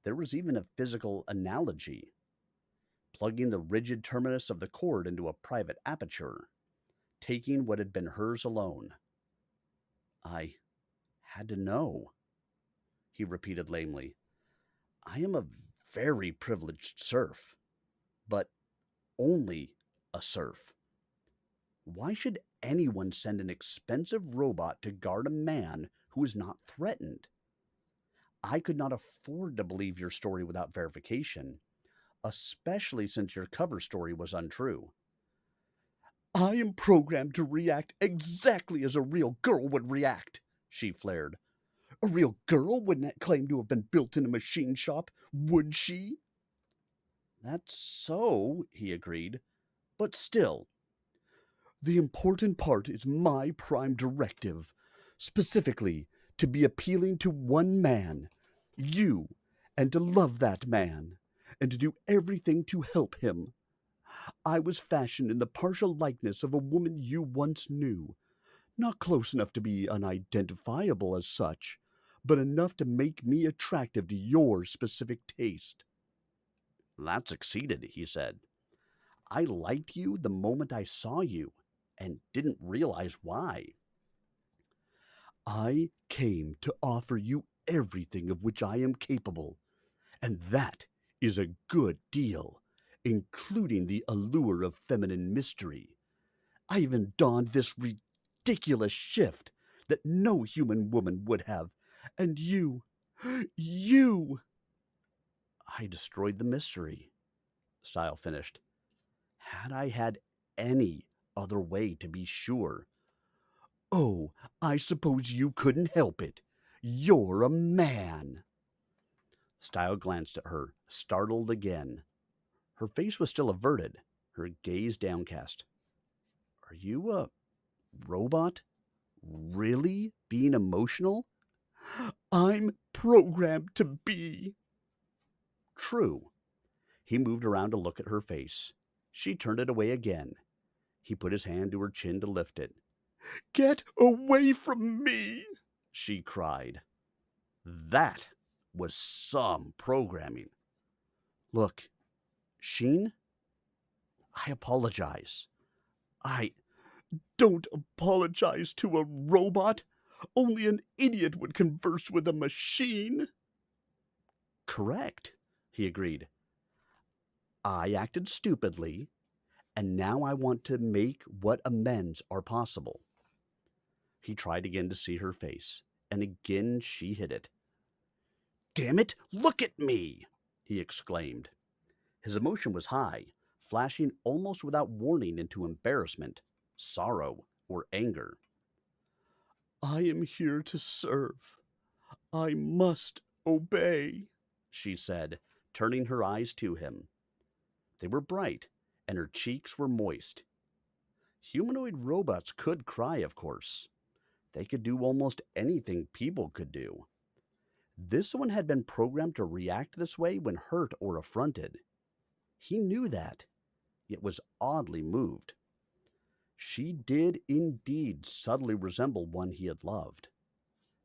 There was even a physical analogy. Plugging the rigid terminus of the cord into a private aperture, taking what had been hers alone. "I had to know," he repeated lamely. "I am a very privileged serf, but only a serf. Why should anyone send an expensive robot to guard a man who is not threatened? I could not afford to believe your story without verification, especially since your cover story was untrue." "I am programmed to react exactly as a real girl would react," she flared. "A real girl wouldn't claim to have been built in a machine shop, would she?" "That's so," he agreed. "But still." "The important part is my prime directive, specifically to be appealing to one man, you, and to love that man, and to do everything to help him. I was fashioned in the partial likeness of a woman you once knew, not close enough to be unidentifiable as such, but enough to make me attractive to your specific taste." "That succeeded," he said. "I liked you the moment I saw you, and didn't realize why." "I came to offer you everything of which I am capable, and that is a good deal, including the allure of feminine mystery. I even donned this ridiculous shift that no human woman would have, and you—" "I destroyed the mystery," Stile finished. "Had I had any other way to be sure. Oh, I suppose you couldn't help it. You're a man. Stile glanced at her, startled again. Her face was still averted, her gaze downcast. Are you a robot? Really being emotional? I'm programmed to be. True. He moved around to look at her face. She turned it away again. He put his hand to her chin to lift it. Get away from me, she cried. That was some programming. Look, Sheen, I apologize. I don't apologize to a robot. Only an idiot would converse with a machine. Correct, he agreed. I acted stupidly, and now I want to make what amends are possible. He tried again to see her face, and again she hid it. Damn it, look at me, he exclaimed. His emotion was high, flashing almost without warning into embarrassment, sorrow, or anger. I am here to serve. I must obey, she said, turning her eyes to him. They were bright, and her cheeks were moist. Humanoid robots could cry, of course. They could do almost anything people could do. This one had been programmed to react this way when hurt or affronted. He knew that, yet was oddly moved. She did indeed subtly resemble one he had loved.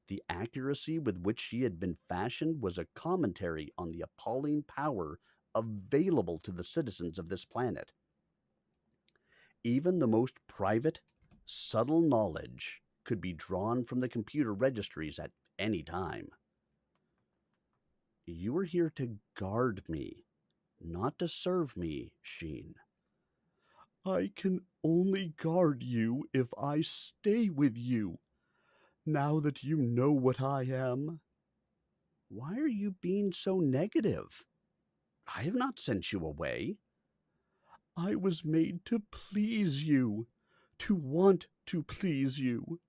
The accuracy with which she had been fashioned was a commentary on the appalling power available to the citizens of this planet. Even the most private, subtle knowledge could be drawn from the computer registries at any time. You are here to guard me, not to serve me, Sheen. I can only guard you if I stay with you, now that you know what I am. Why are you being so negative? I have not sent you away. I was made to please you, to want to please you,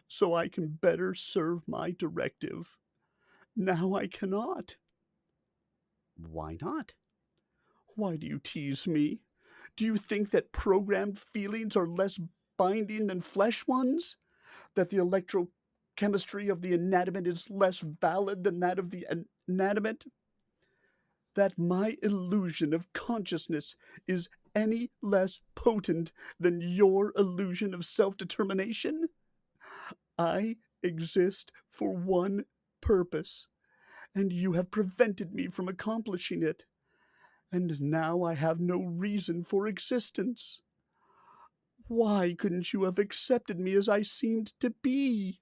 so I can better serve my directive. Now I cannot. Why not? Why do you tease me? Do you think that programmed feelings are less binding than flesh ones? That the electrochemistry of the inanimate is less valid than that of the inanimate? That my illusion of consciousness is any less potent than your illusion of self-determination? I exist for one purpose, and you have prevented me from accomplishing it. And now I have no reason for existence. Why couldn't you have accepted me as I seemed to be?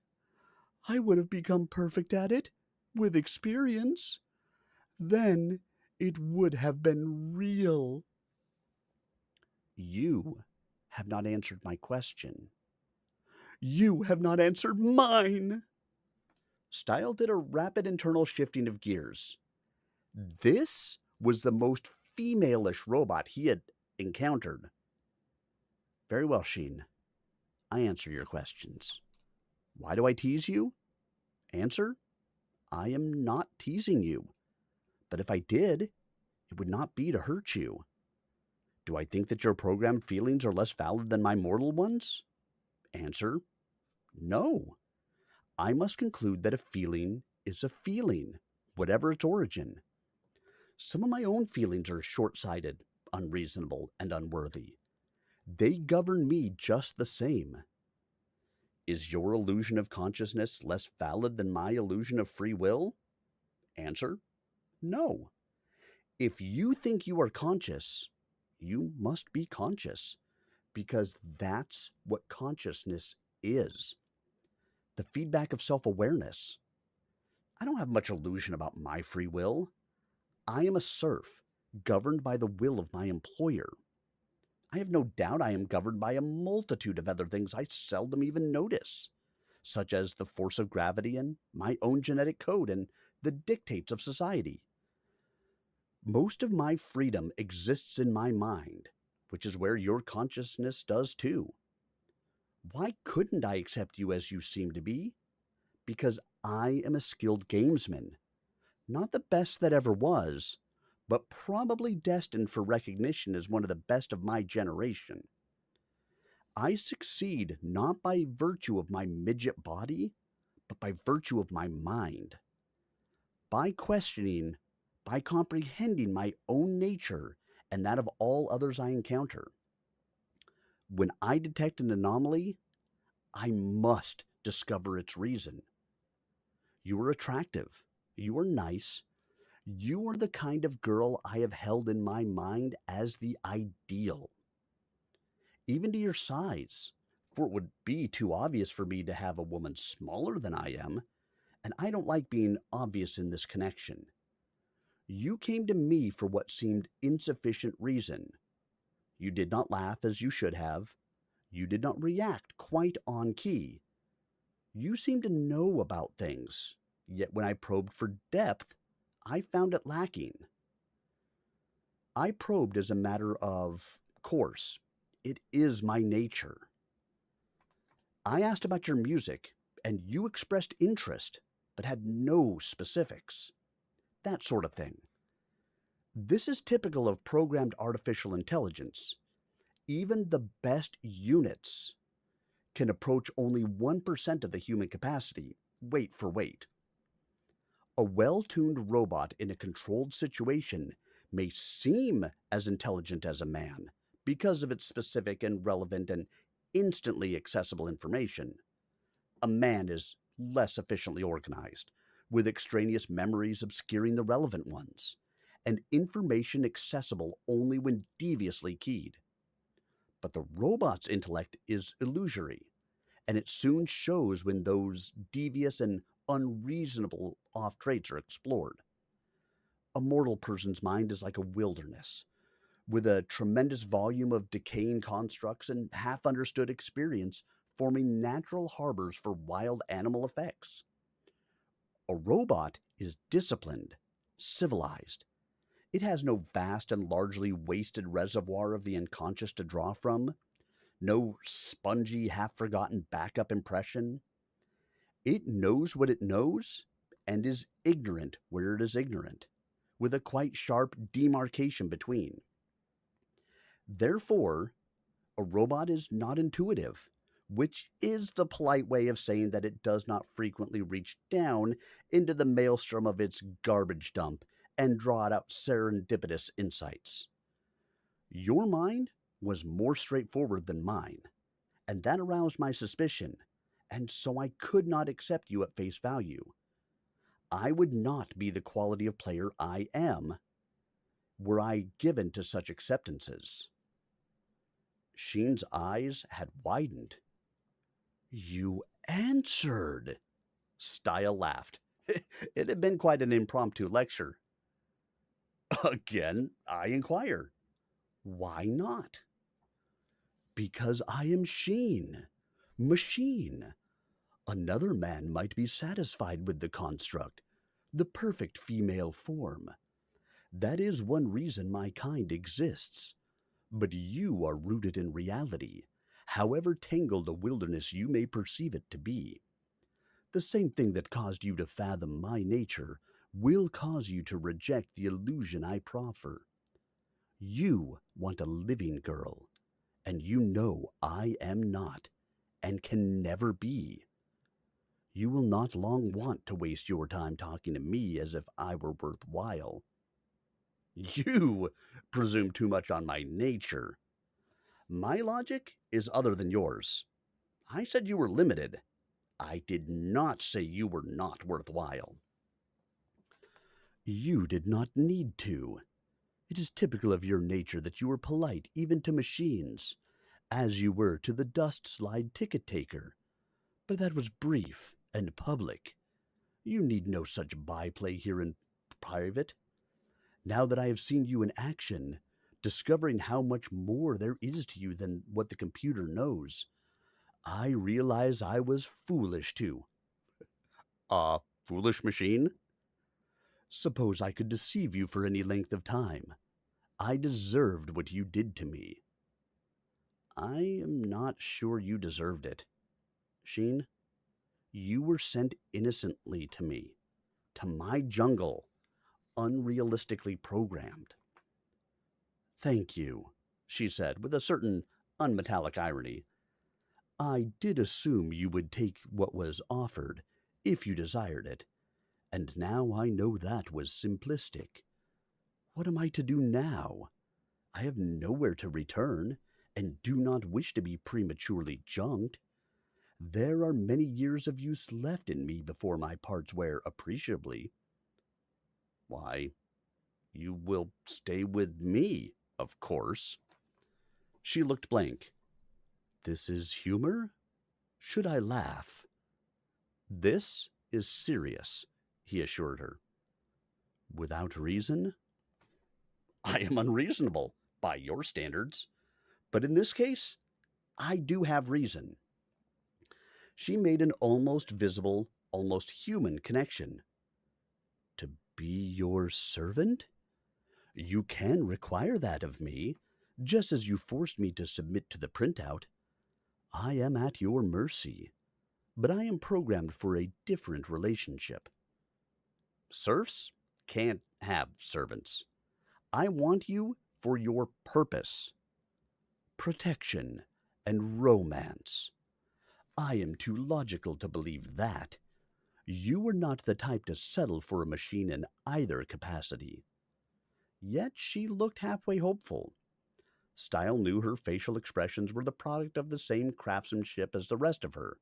I would have become perfect at it, with experience. Then it would have been real. You have not answered my question. You have not answered mine. Stile did a rapid internal shifting of gears. This was the most female-ish robot he had encountered. Very well, Sheen. I answer your questions. Why do I tease you? Answer, I am not teasing you. But if I did, it would not be to hurt you. Do I think that your programmed feelings are less valid than my mortal ones? Answer, no. I must conclude that a feeling is a feeling, whatever its origin. Some of my own feelings are short-sighted, unreasonable, and unworthy. They govern me just the same. Is your illusion of consciousness less valid than my illusion of free will? Answer, no. If you think you are conscious, you must be conscious, because that's what consciousness is. The feedback of self-awareness. I don't have much illusion about my free will. I am a serf, governed by the will of my employer. I have no doubt I am governed by a multitude of other things I seldom even notice, such as the force of gravity and my own genetic code and the dictates of society. Most of my freedom exists in my mind, which is where your consciousness does too. Why couldn't I accept you as you seem to be? Because I am a skilled gamesman, not the best that ever was, but probably destined for recognition as one of the best of my generation. I succeed not by virtue of my midget body, but by virtue of my mind. By questioning, by comprehending my own nature and that of all others I encounter. When I detect an anomaly, I must discover its reason. You are attractive. You are nice. You are the kind of girl I have held in my mind as the ideal. Even to your size, for it would be too obvious for me to have a woman smaller than I am, and I don't like being obvious in this connection. You came to me for what seemed insufficient reason. You did not laugh as you should have. You did not react quite on key. You seemed to know about things, yet when I probed for depth, I found it lacking. I probed as a matter of course. It is my nature. I asked about your music, and you expressed interest, but had no specifics. That sort of thing. This is typical of programmed artificial intelligence. Even the best units can approach only 1% of the human capacity, weight for weight. A well-tuned robot in a controlled situation may seem as intelligent as a man because of its specific and relevant and instantly accessible information. A man is less efficiently organized, with extraneous memories obscuring the relevant ones, and information accessible only when deviously keyed. But the robot's intellect is illusory, and it soon shows when those devious and unreasonable off traits are explored. A mortal person's mind is like a wilderness, with a tremendous volume of decaying constructs and half understood experience forming natural harbors for wild animal effects. A robot is disciplined, civilized. It has no vast and largely wasted reservoir of the unconscious to draw from, no spongy, half forgotten backup impression. It knows what it knows and is ignorant where it is ignorant, with a quite sharp demarcation between. Therefore, a robot is not intuitive, which is the polite way of saying that it does not frequently reach down into the maelstrom of its garbage dump and draw out serendipitous insights. Your mind was more straightforward than mine, and that aroused my suspicion, and so I could not accept you at face value. I would not be the quality of player I am were I given to such acceptances. Sheen's eyes had widened. You answered. Stile laughed. It had been quite an impromptu lecture. Again, I inquire, why not? Because I am Sheen. Machine. Another man might be satisfied with the construct, the perfect female form. That is one reason my kind exists. But you are rooted in reality, however tangled a wilderness you may perceive it to be. The same thing that caused you to fathom my nature will cause you to reject the illusion I proffer. You want a living girl, and you know I am not, and can never be. You will not long want to waste your time talking to me as if I were worthwhile. You presume too much on my nature. My logic is other than yours. I said you were limited. I did not say you were not worthwhile. You did not need to. It is typical of your nature that you are polite even to machines, as you were to the dust slide ticket taker. But that was brief and public. You need no such byplay here in private. Now that I have seen you in action, discovering how much more there is to you than what the computer knows, I realize I was foolish too. A foolish machine? Suppose I could deceive you for any length of time. I deserved what you did to me. I am not sure you deserved it. Sheen, you were sent innocently to me, to my jungle, unrealistically programmed. Thank you, she said with a certain unmetallic irony. I did assume you would take what was offered, if you desired it, and now I know that was simplistic. What am I to do now? I have nowhere to return, and do not wish to be prematurely junked. There are many years of use left in me before my parts wear appreciably. Why, you will stay with me, of course. She looked blank. This is humor? Should I laugh? This is serious, he assured her. Without reason? I am unreasonable, by your standards. But in this case, I do have reason. She made an almost visible, almost human connection. To be your servant? You can require that of me, just as you forced me to submit to the printout. I am at your mercy, but I am programmed for a different relationship. Serfs can't have servants. I want you for your purpose. Protection and romance. I am too logical to believe that. You are not the type to settle for a machine in either capacity. Yet she looked halfway hopeful. Stile knew her facial expressions were the product of the same craftsmanship as the rest of her.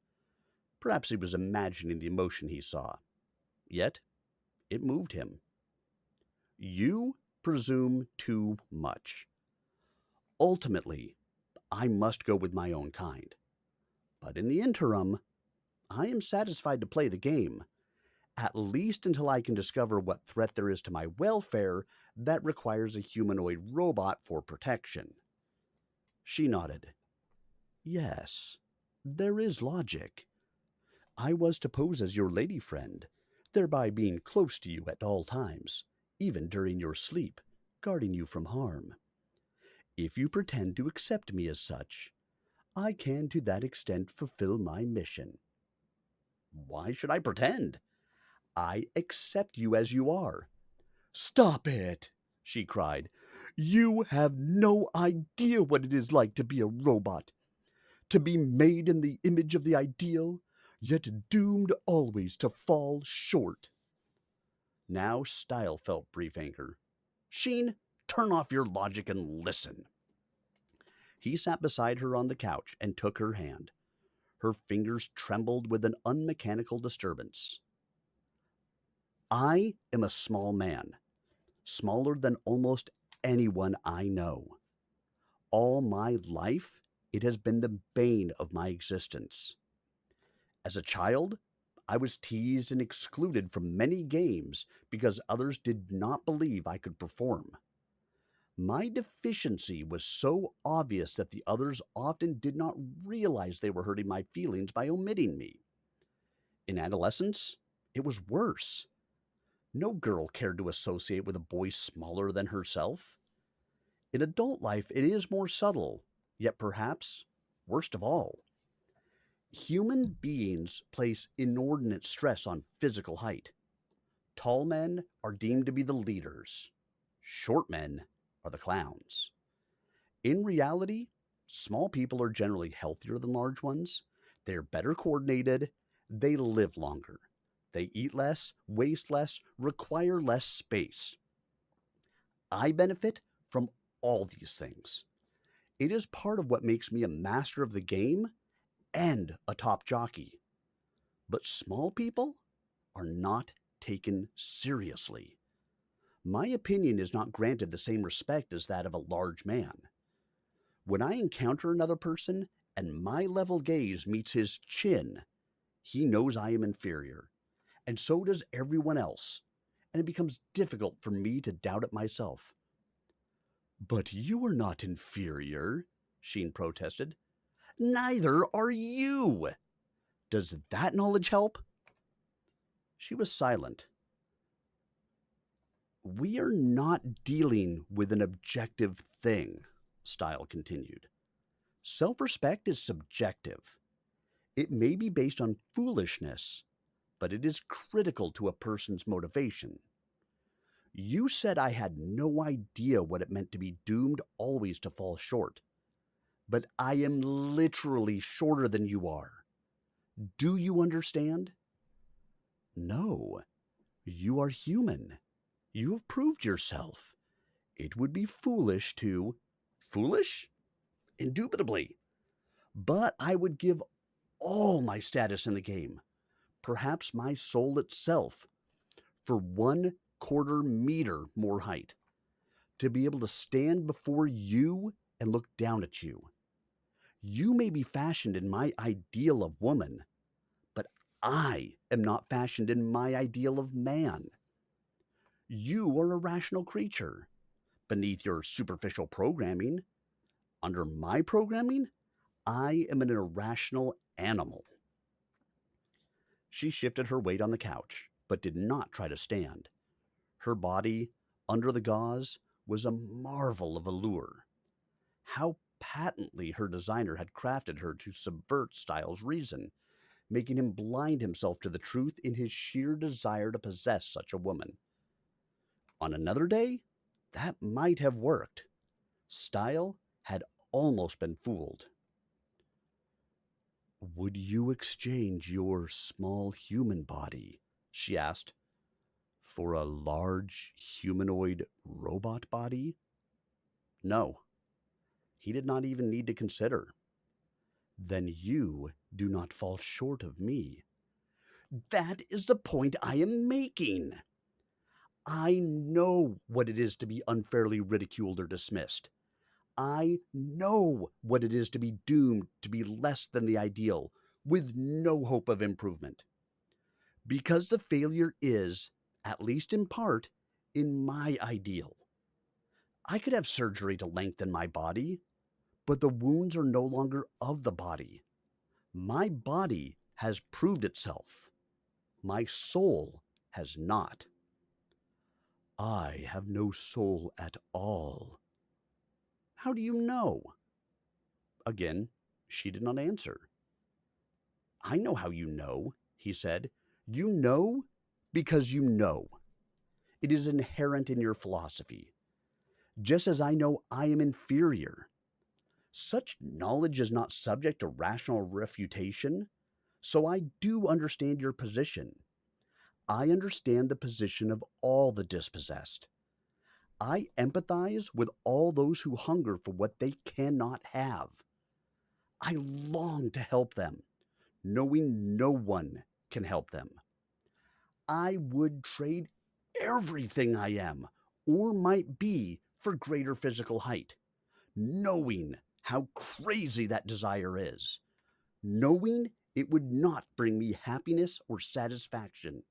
Perhaps he was imagining the emotion he saw. Yet, it moved him. You presume too much. Ultimately, I must go with my own kind. But in the interim, I am satisfied to play the game, at least until I can discover what threat there is to my welfare that requires a humanoid robot for protection. She nodded. Yes, there is logic. I was to pose as your lady friend, thereby being close to you at all times, even during your sleep, guarding you from harm. If you pretend to accept me as such, I can to that extent fulfill my mission. Why should I pretend? I accept you as you are. Stop it, she cried. You have no idea what it is like to be a robot, to be made in the image of the ideal, yet doomed always to fall short. Now Stile felt brief anger. Sheen, turn off your logic and listen. He sat beside her on the couch and took her hand. Her fingers trembled with an unmechanical disturbance. I am a small man, smaller than almost anyone I know. All my life, it has been the bane of my existence. As a child, I was teased and excluded from many games because others did not believe I could perform. My deficiency was so obvious that the others often did not realize they were hurting my feelings by omitting me. In adolescence, it was worse. No girl cared to associate with a boy smaller than herself. In adult life, it is more subtle, yet perhaps worst of all. Human beings place inordinate stress on physical height. Tall men are deemed to be the leaders. Short men are the clowns. In reality, small people are generally healthier than large ones. They're better coordinated. They live longer. They eat less, waste less, require less space. I benefit from all these things. It is part of what makes me a master of the game and a top jockey. But small people are not taken seriously. My opinion is not granted the same respect as that of a large man. When I encounter another person and my level gaze meets his chin, he knows I am inferior, and so does everyone else, and it becomes difficult for me to doubt it myself. But you are not inferior, Sheen protested. Neither are you. Does that knowledge help? She was silent. We are not dealing with an objective thing, Stile continued. Self respect is subjective. It may be based on foolishness, but it is critical to a person's motivation. You said I had no idea what it meant to be doomed always to fall short, but I am literally shorter than you are. Do you understand? No, you are human. You have proved yourself. It would be foolish to. Foolish? Indubitably. But I would give all my status in the game, perhaps my soul itself, for 1/4 meter more height, to be able to stand before you and look down at you. You may be fashioned in my ideal of woman, but I am not fashioned in my ideal of man. You are a rational creature. Beneath your superficial programming, under my programming, I am an irrational animal. She shifted her weight on the couch, but did not try to stand. Her body, under the gauze, was a marvel of allure. How patently her designer had crafted her to subvert Stile's reason, making him blind himself to the truth in his sheer desire to possess such a woman. On another day, that might have worked. Stile had almost been fooled. Would you exchange your small human body, she asked, for a large humanoid robot body? No, he did not even need to consider. Then you do not fall short of me. That is the point I am making. I know what it is to be unfairly ridiculed or dismissed. I know what it is to be doomed to be less than the ideal, with no hope of improvement. Because the failure is, at least in part, in my ideal. I could have surgery to lengthen my body, but the wounds are no longer of the body. My body has proved itself. My soul has not. I have no soul at all. How do you know? Again, she did not answer. I know how you know, he said. You know because you know. It is inherent in your philosophy. Just as I know I am inferior. Such knowledge is not subject to rational refutation, so I do understand your position. I understand the position of all the dispossessed. I empathize with all those who hunger for what they cannot have. I long to help them, knowing no one can help them. I would trade everything I am or might be for greater physical height, knowing how crazy that desire is, knowing it would not bring me happiness or satisfaction.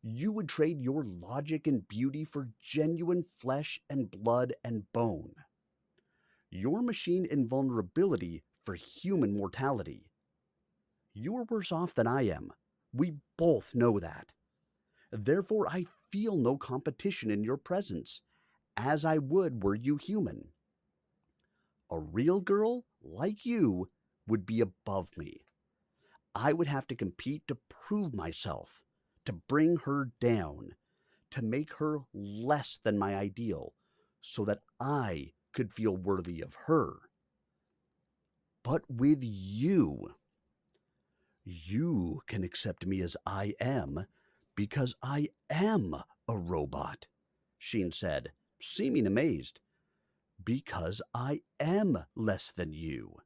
You would trade your logic and beauty for genuine flesh and blood and bone. Your machine invulnerability for human mortality. You are worse off than I am. We both know that. Therefore, I feel no competition in your presence, as I would were you human. A real girl, like you, would be above me. I would have to compete to prove myself, to bring her down, to make her less than my ideal, so that I could feel worthy of her. But with you can accept me as I am because I am a robot, Sheen said, seeming amazed. Because I am less than you.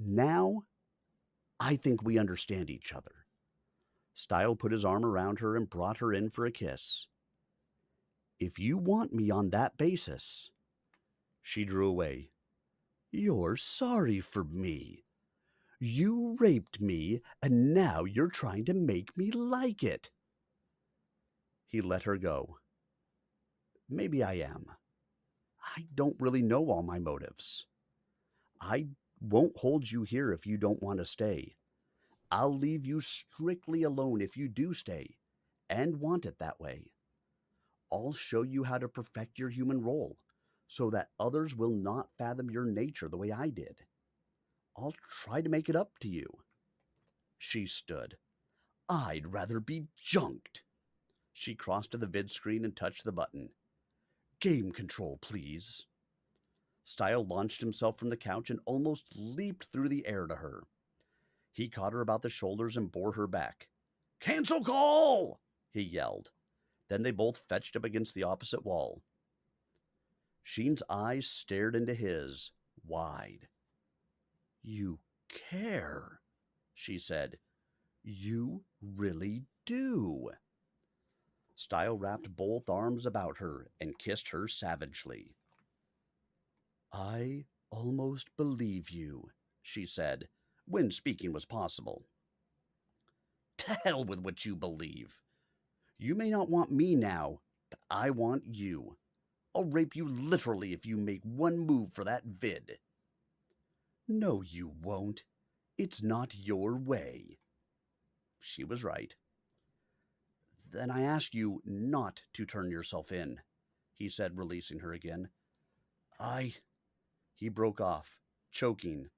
Now, I think we understand each other. Stile put his arm around her and brought her in for a kiss. If you want me on that basis, she drew away. You're sorry for me. You raped me, and now you're trying to make me like it. He let her go. Maybe I am. I don't really know all my motives. I won't hold you here if you don't want to stay. I'll leave you strictly alone if you do stay, and want it that way. I'll show you how to perfect your human role, so that others will not fathom your nature the way I did. I'll try to make it up to you. She stood. I'd rather be junked. She crossed to the vid screen and touched the button. Game control, please. Stile launched himself from the couch and almost leaped through the air to her. He caught her about the shoulders and bore her back. Cancel call! He yelled. Then they both fetched up against the opposite wall. Sheen's eyes stared into his, wide. You care, she said. You really do. Stile wrapped both arms about her and kissed her savagely. I almost believe you, she said, when speaking was possible. To hell with what you believe. You may not want me now, but I want you. I'll rape you literally if you make one move for that vid. No, you won't. It's not your way. She was right. Then I ask you not to turn yourself in, he said, releasing her again. He broke off, choking,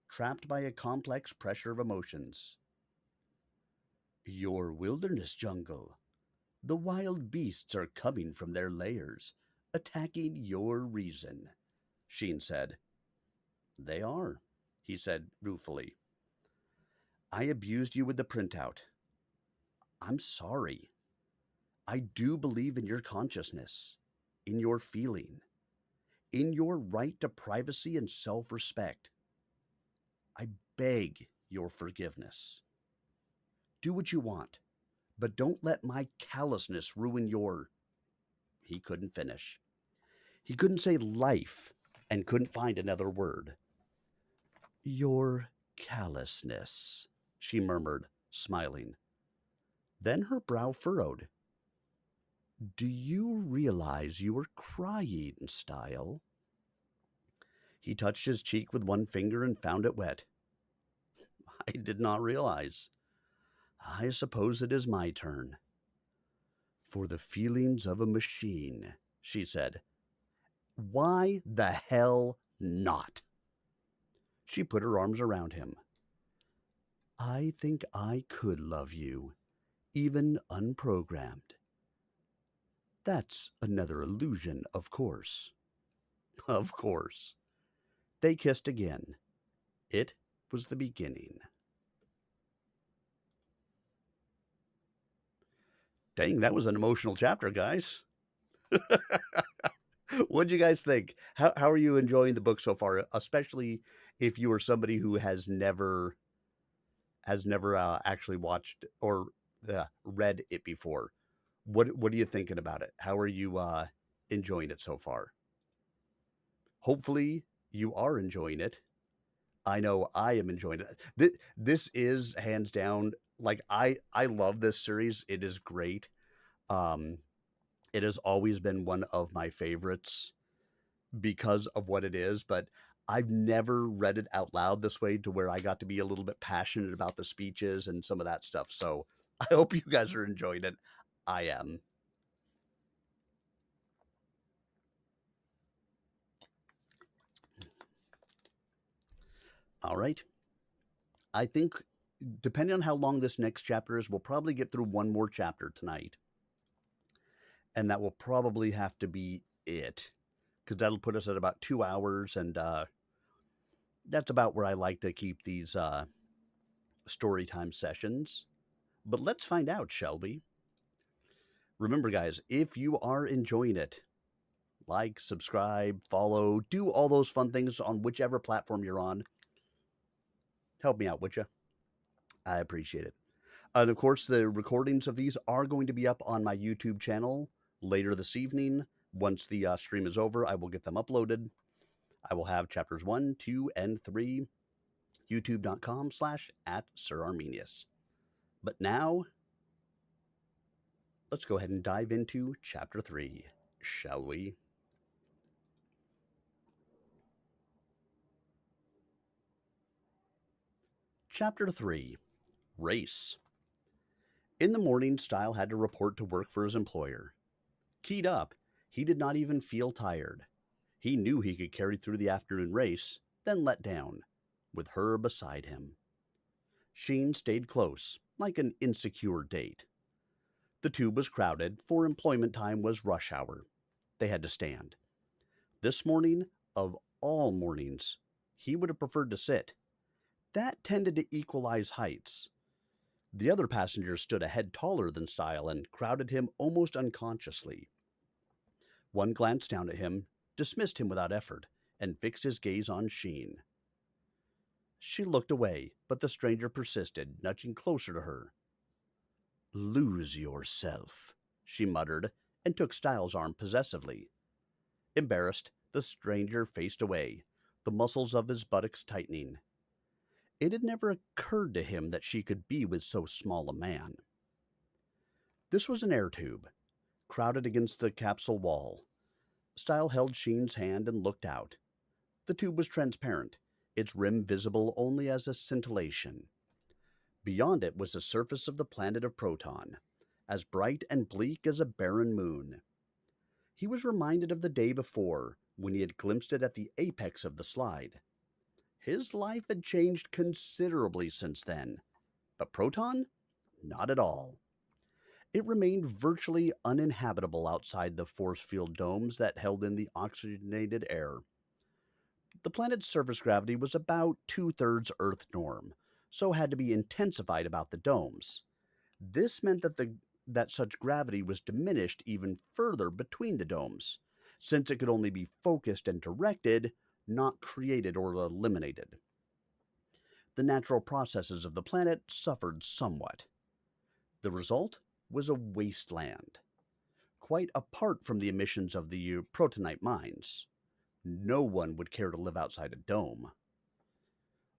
trapped by a complex pressure of emotions. Your wilderness jungle. The wild beasts are coming from their lairs, attacking your reason, Sheen said. They are, he said ruefully. I abused you with the printout. I'm sorry. I do believe in your consciousness, in your feeling, in your right to privacy and self-respect. I beg your forgiveness. Do what you want, but don't let my callousness ruin your... He couldn't finish. He couldn't say life and couldn't find another word. Your callousness, she murmured, smiling. Then her brow furrowed. Do you realize you were crying, Stile? He touched his cheek with one finger and found it wet. I did not realize. I suppose it is my turn. For the feelings of a machine, she said. Why the hell not? She put her arms around him. I think I could love you, even unprogrammed. That's another illusion, of course. Of course. They kissed again. It was the beginning. Dang, that was an emotional chapter, guys. What'd you guys think? How are you enjoying the book so far, especially if you are somebody who has never actually watched or read it before? What are you thinking about it? How are you enjoying it so far? Hopefully you are enjoying it. I know I am enjoying it. This is hands down, like I love this series. It is great. Um, it has always been one of my favorites because of what it is, but I've never read it out loud this way to where I got to be a little bit passionate about the speeches and some of that stuff. So I hope you guys are enjoying it. I am. All right. I think depending on how long this next chapter is, we'll probably get through one more chapter tonight. And that will probably have to be it, because that'll put us at about 2 hours. And that's about where I like to keep these story time sessions. But let's find out, shall we? Remember, guys, if you are enjoying it, like, subscribe, follow, do all those fun things on whichever platform you're on. Help me out, would you? I appreciate it. And of course, the recordings of these are going to be up on my YouTube channel later this evening. Once the stream is over, I will get them uploaded. I will have chapters 1, 2, and 3, youtube.com/@SirArminius. But now, let's go ahead and dive into chapter 3, shall we? Chapter 3, Race. In the morning, Stile had to report to work for his employer. Keyed up, he did not even feel tired. He knew he could carry through the afternoon race, then let down, with her beside him. Sheen stayed close, like an insecure date. The tube was crowded, for employment time was rush hour. They had to stand. This morning, of all mornings, he would have preferred to sit. That tended to equalize heights. The other passengers stood a head taller than Stile and crowded him almost unconsciously. One glanced down at him, dismissed him without effort, and fixed his gaze on Sheen. She looked away, but the stranger persisted, nudging closer to her. "Lose yourself," she muttered, and took Stile's arm possessively. Embarrassed, the stranger faced away, the muscles of his buttocks tightening. It had never occurred to him that she could be with so small a man. This was an air tube, crowded against the capsule wall. Stile held Sheen's hand and looked out. The tube was transparent, its rim visible only as a scintillation. Beyond it was the surface of the planet of Proton, as bright and bleak as a barren moon. He was reminded of the day before, when he had glimpsed it at the apex of the slide. His life had changed considerably since then, but Proton? Not at all. It remained virtually uninhabitable outside the force field domes that held in the oxygenated air. The planet's surface gravity was about 2/3 Earth norm, so had to be intensified about the domes. This meant that such gravity was diminished even further between the domes, since it could only be focused and directed, not created or eliminated. The natural processes of the planet suffered somewhat. The result was a wasteland, quite apart from the emissions of the protonite mines. No one would care to live outside a dome.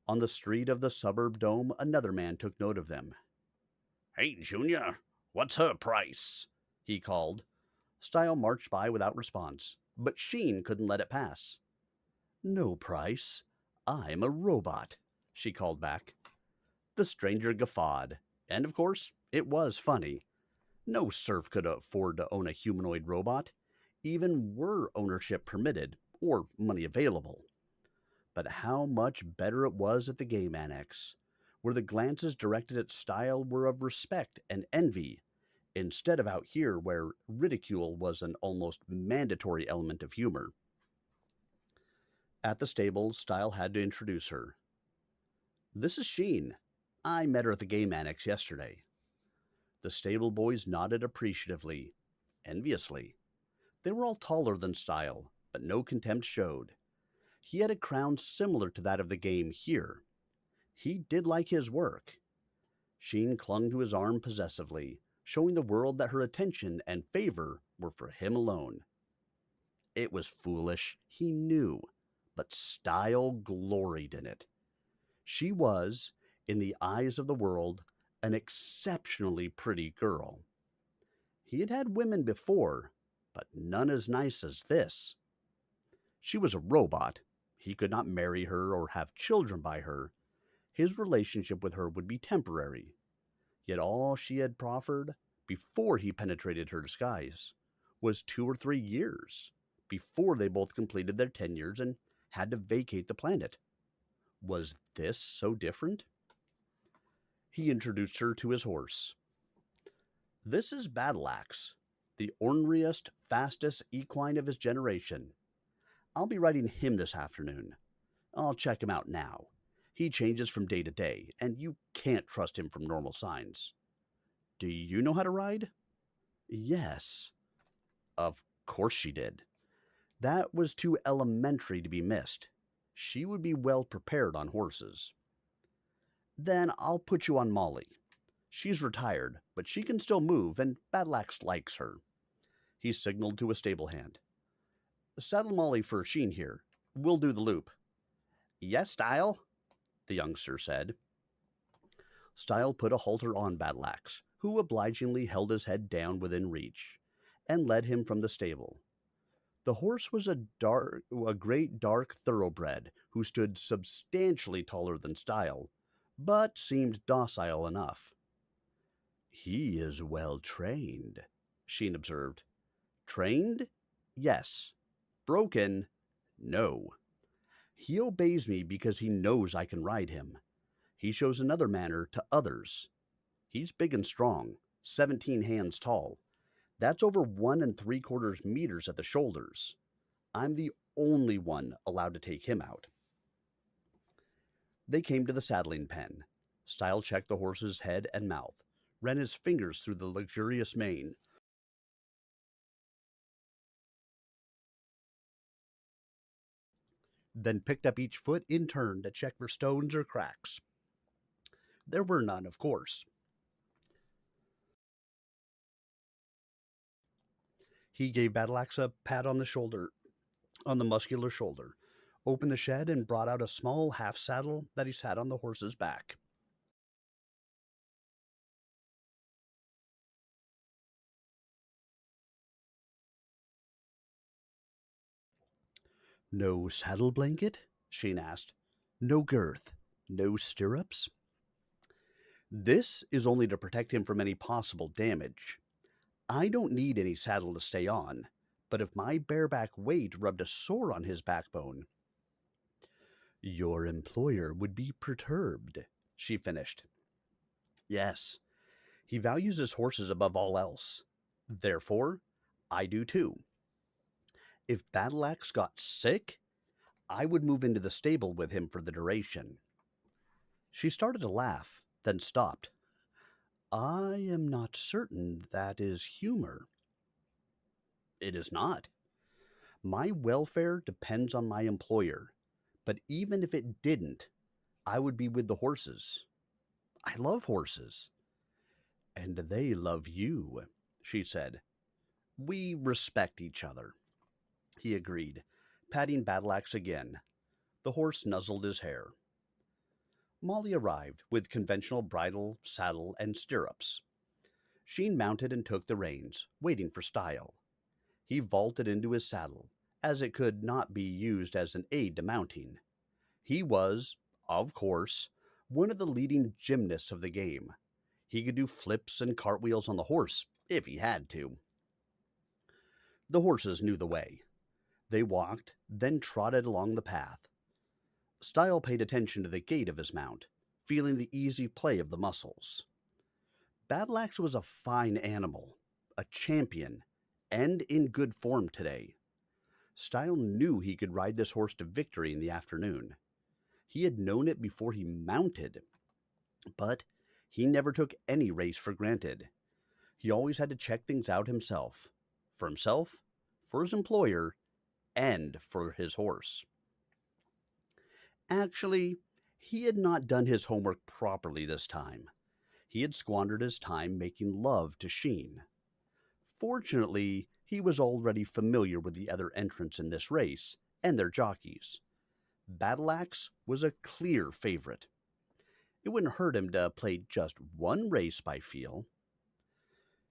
On the street of the suburb dome, another man took note of them. "Hey, Junior, what's her price?" he called. Stile marched by without response, but Sheen couldn't let it pass. "No price. I'm a robot," she called back. The stranger guffawed, and of course, it was funny. No serf could afford to own a humanoid robot, even were ownership permitted or money available. But how much better it was at the game annex, where the glances directed at Stile were of respect and envy, instead of out here where ridicule was an almost mandatory element of humor. At the stable, Stile had to introduce her. "This is Sheen. I met her at the game annex yesterday." The stable boys nodded appreciatively, enviously. They were all taller than Stile, but no contempt showed. He had a crown similar to that of the game here. He did like his work. Sheen clung to his arm possessively, showing the world that her attention and favor were for him alone. It was foolish, he knew, but Stile gloried in it. She was, in the eyes of the world, an exceptionally pretty girl. He had had women before, but none as nice as this. She was a robot. He could not marry her or have children by her. His relationship with her would be temporary. Yet all she had proffered, before he penetrated her disguise, was 2 or 3 years, before they both completed their tenures and had to vacate the planet. Was this so different? He introduced her to his horse. "This is Battleaxe, the orneriest, fastest equine of his generation. I'll be riding him this afternoon. I'll check him out now. He changes from day to day, and you can't trust him from normal signs. Do you know how to ride?" Yes. Of course she did. That was too elementary to be missed. She would be well prepared on horses. "Then I'll put you on Molly. She's retired, but she can still move, and Battleaxe likes her." He signaled to a stable hand. "Saddle Molly for Sheen here. We'll do the loop." "Yes, Stile," the youngster said. Stile put a halter on Battleaxe, who obligingly held his head down within reach, and led him from the stable. The horse was a great dark thoroughbred who stood substantially taller than Stile, but seemed docile enough. "He is well trained," Sheen observed. "Trained? Yes. Broken? No. He obeys me because he knows I can ride him. He shows another manner to others. He's big and strong, 17 hands tall. That's over 1 3/4 meters at the shoulders. I'm the only one allowed to take him out. They came to the saddling pen. Stile checked the horse's head and mouth, ran his fingers through the luxurious mane. Then picked up each foot in turn to check for stones or cracks. There were none, of course. He gave Battleaxe a pat on the shoulder, on the muscular shoulder, opened the shed, and brought out a small half saddle that he sat on the horse's back. No saddle blanket? Sheen asked. No girth? No stirrups? This is only to protect him from any possible damage. I don't need any saddle to stay on, but if my bareback weight rubbed a sore on his backbone, your employer would be perturbed, she finished. Yes, he values his horses above all else. Therefore, I do too. If Battleaxe got sick, I would move into the stable with him for the duration. She started to laugh, then stopped. I am not certain that is humor. It is not. My welfare depends on my employer, but even if it didn't, I would be with the horses. I love horses. And they love you, she said. We respect each other, he agreed, patting Battleaxe again. The horse nuzzled his hair. Molly arrived with conventional bridle, saddle, and stirrups. Sheen mounted and took the reins, waiting for Stile. He vaulted into his saddle, as it could not be used as an aid to mounting. He was, of course, one of the leading gymnasts of the game. He could do flips and cartwheels on the horse, if he had to. The horses knew the way. They walked, then trotted along the path. Stile paid attention to the gait of his mount, feeling the easy play of the muscles. Battleaxe was a fine animal, a champion, and in good form today. Stile knew he could ride this horse to victory in the afternoon. He had known it before he mounted, but he never took any race for granted. He always had to check things out himself, for his employer, and for his horse. Actually, he had not done his homework properly this time. He had squandered his time making love to Sheen. Fortunately, he was already familiar with the other entrants in this race and their jockeys. Battleaxe was a clear favorite. It wouldn't hurt him to play just one race by feel.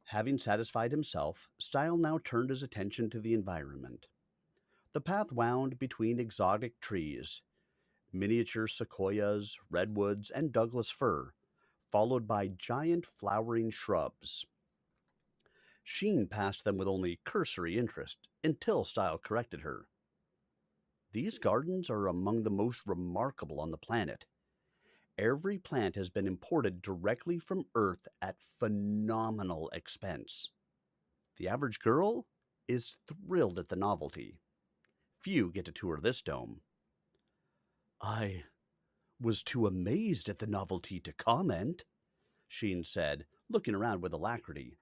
Having satisfied himself, Stile now turned his attention to the environment. The path wound between exotic trees, miniature sequoias, redwoods, and Douglas fir, followed by giant flowering shrubs. Sheen passed them with only cursory interest, until Stile corrected her. These gardens are among the most remarkable on the planet. Every plant has been imported directly from Earth at phenomenal expense. The average girl is thrilled at the novelty. Few get to tour this dome. I was too amazed at the novelty to comment, Sheen said, looking around with alacrity.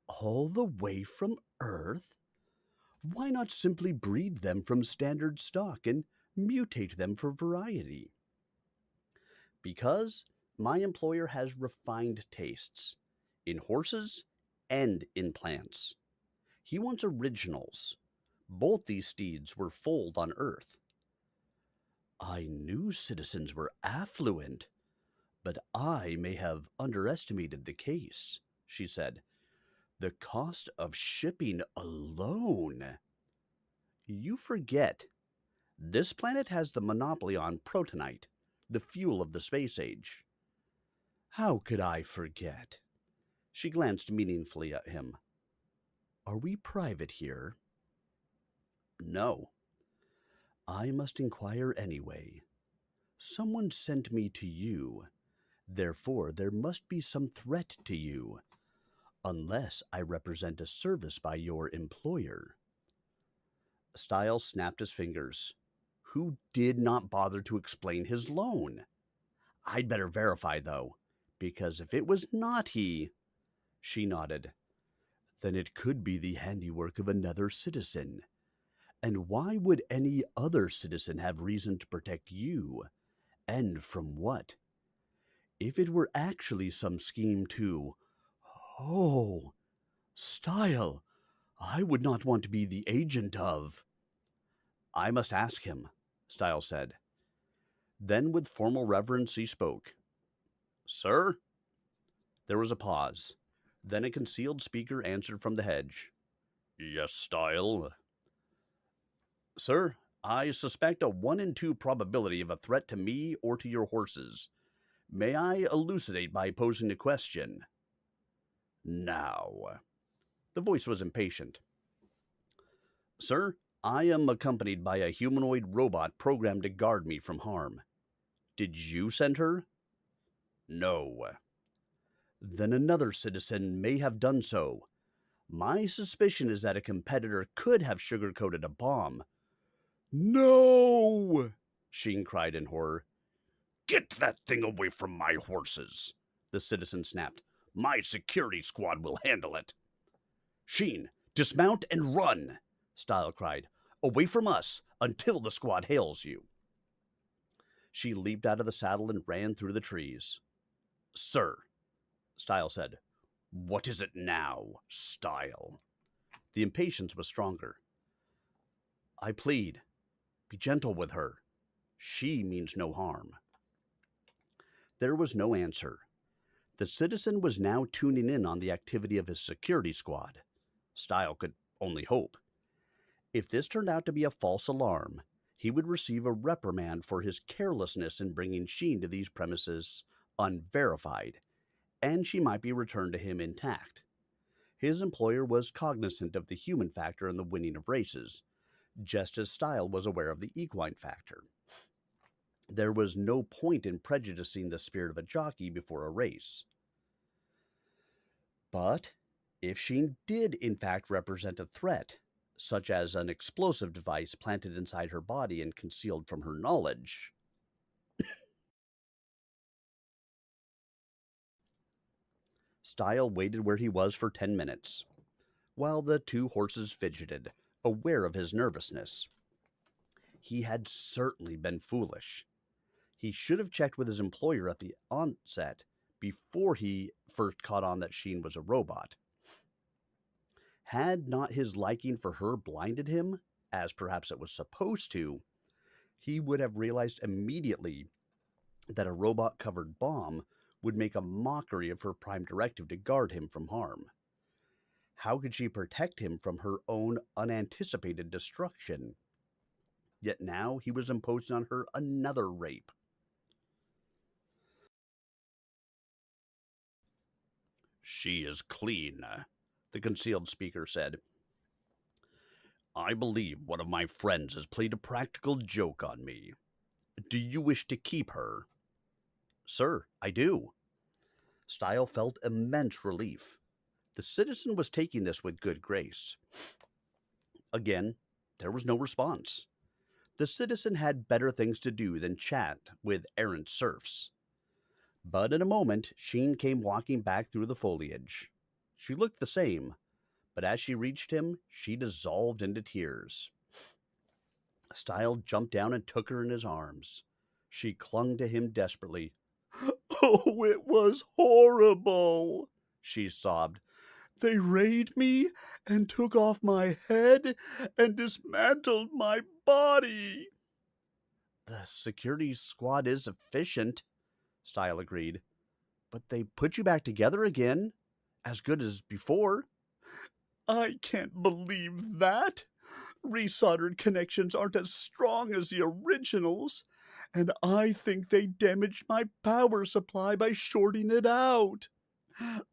All the way from Earth? Why not simply breed them from standard stock and mutate them for variety? Because my employer has refined tastes in horses and in plants. He wants originals. Both these steeds were foaled on Earth. I knew citizens were affluent, but I may have underestimated the case, she said. The cost of shipping alone. You forget. This planet has the monopoly on protonite, the fuel of the space age. How could I forget? She glanced meaningfully at him. Are we private here? No. I must inquire anyway. Someone sent me to you. Therefore, there must be some threat to you, unless I represent a service by your employer. Stile snapped his fingers. Who did not bother to explain his loan? I'd better verify, though, because if it was not he... She nodded. Then it could be the handiwork of another citizen. And why would any other citizen have reason to protect you? And from what? If it were actually some scheme to... Oh, Stile, I would not want to be the agent of... I must ask him, Stile said. Then with formal reverence he spoke. Sir? There was a pause. Then a concealed speaker answered from the hedge. Yes, Stile. Sir, I suspect a 1 in 2 probability of a threat to me or to your horses. May I elucidate by posing the question? Now. The voice was impatient. Sir, I am accompanied by a humanoid robot programmed to guard me from harm. Did you send her? No. Then another citizen may have done so. My suspicion is that a competitor could have sugar-coated a bomb. No! Sheen cried in horror. Get that thing away from my horses, the citizen snapped. My security squad will handle it. Sheen, dismount and run, Stile cried. Away from us until the squad hails you. She leaped out of the saddle and ran through the trees. Sir, Stile said. What is it now, Stile? The impatience was stronger. I plead, be gentle with her. She means no harm. There was no answer. The citizen was now tuning in on the activity of his security squad. Stile could only hope. If this turned out to be a false alarm, he would receive a reprimand for his carelessness in bringing Sheen to these premises unverified, and she might be returned to him intact. His employer was cognizant of the human factor in the winning of races, just as Stile was aware of the equine factor. There was no point in prejudicing the spirit of a jockey before a race. But if Sheen did in fact represent a threat, such as an explosive device planted inside her body and concealed from her knowledge, Stile waited where he was for 10 minutes, while the 2 horses fidgeted, aware of his nervousness. He had certainly been foolish. He should have checked with his employer at the onset before he first caught on that Sheen was a robot. Had not his liking for her blinded him, as perhaps it was supposed to, he would have realized immediately that a robot-covered bomb would make a mockery of her prime directive to guard him from harm. How could she protect him from her own unanticipated destruction? Yet now he was imposing on her another rape. She is clean, the concealed speaker said. I believe one of my friends has played a practical joke on me. Do you wish to keep her? Sir, I do. Stile felt immense relief. The citizen was taking this with good grace. Again, there was no response. The citizen had better things to do than chat with errant serfs. But in a moment, Sheen came walking back through the foliage. She looked the same, but as she reached him, she dissolved into tears. Stile jumped down and took her in his arms. She clung to him desperately. Oh, it was horrible, she sobbed. They raided me and took off my head and dismantled my body. The security squad is efficient, Stile agreed. But they put you back together again, as good as before. I can't believe that. Resoldered connections aren't as strong as the originals, and I think they damaged my power supply by shorting it out.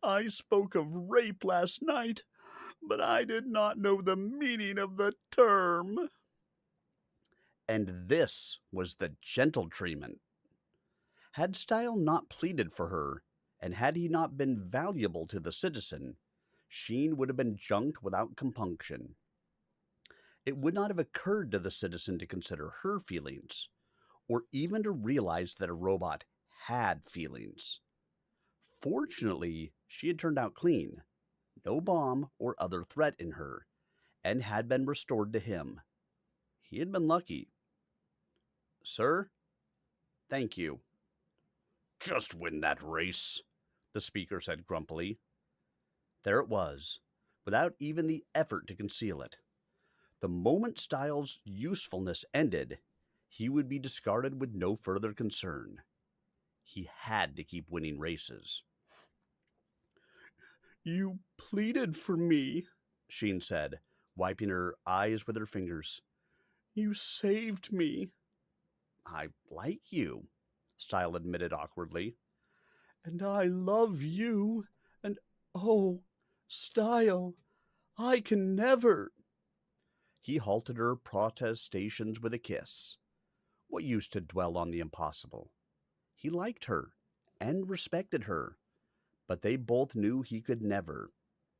I spoke of rape last night, but I did not know the meaning of the term. And this was the gentle treatment. Had Stile not pleaded for her, and had he not been valuable to the citizen, Sheen would have been junked without compunction. It would not have occurred to the citizen to consider her feelings, or even to realize that a robot had feelings. Fortunately, she had turned out clean, no bomb or other threat in her, and had been restored to him. He had been lucky. Sir, thank you. Just win that race, the speaker said grumpily. There it was, without even the effort to conceal it. The moment Stile's usefulness ended, he would be discarded with no further concern. He had to keep winning races. You pleaded for me, Sheen said, wiping her eyes with her fingers. You saved me. I like you, Stile admitted awkwardly. And I love you. And oh, Stile, I can never. He halted her protestations with a kiss. What use to dwell on the impossible? He liked her and respected her, but they both knew he could never,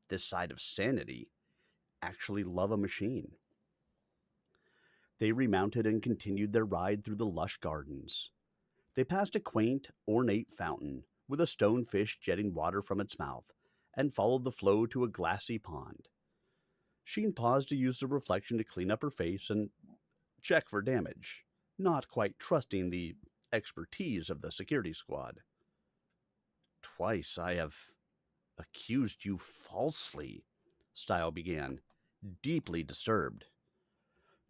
this side of sanity, actually love a machine. They remounted and continued their ride through the lush gardens. They passed a quaint, ornate fountain with a stone fish jetting water from its mouth, and followed the flow to a glassy pond. Sheen paused to use the reflection to clean up her face and check for damage, not quite trusting the expertise of the security squad. Twice I have accused you falsely, Stile began, deeply disturbed.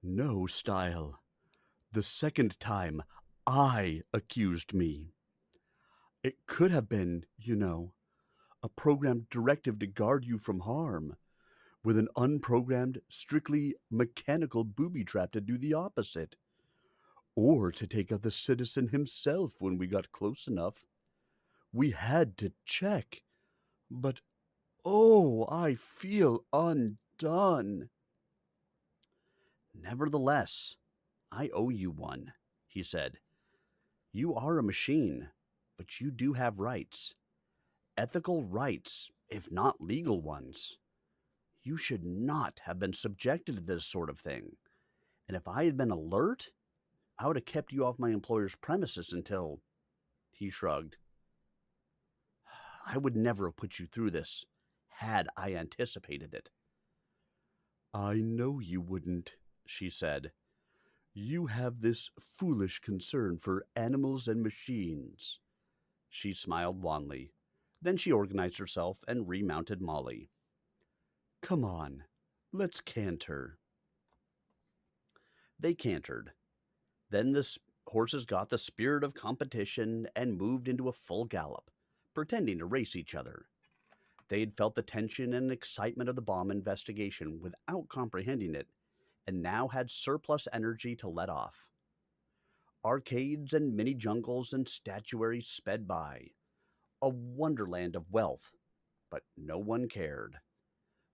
No, Stile. The second time, I accused me. It could have been, a programmed directive to guard you from harm, with an unprogrammed, strictly mechanical booby trap to do the opposite. Or to take out the citizen himself when we got close enough. We had to check. But, oh, I feel undone. Nevertheless, I owe you one, he said. You are a machine, but you do have rights. Ethical rights, if not legal ones. You should not have been subjected to this sort of thing. And if I had been alert, I would have kept you off my employer's premises until... He shrugged. I would never have put you through this, had I anticipated it. I know you wouldn't, she said. You have this foolish concern for animals and machines. She smiled wanly. Then she organized herself and remounted Molly. Come on, let's canter. They cantered. Then the horses got the spirit of competition and moved into a full gallop, pretending to race each other. They had felt the tension and excitement of the bomb investigation without comprehending it, and now had surplus energy to let off. Arcades and mini jungles and statuaries sped by, a wonderland of wealth, but no one cared.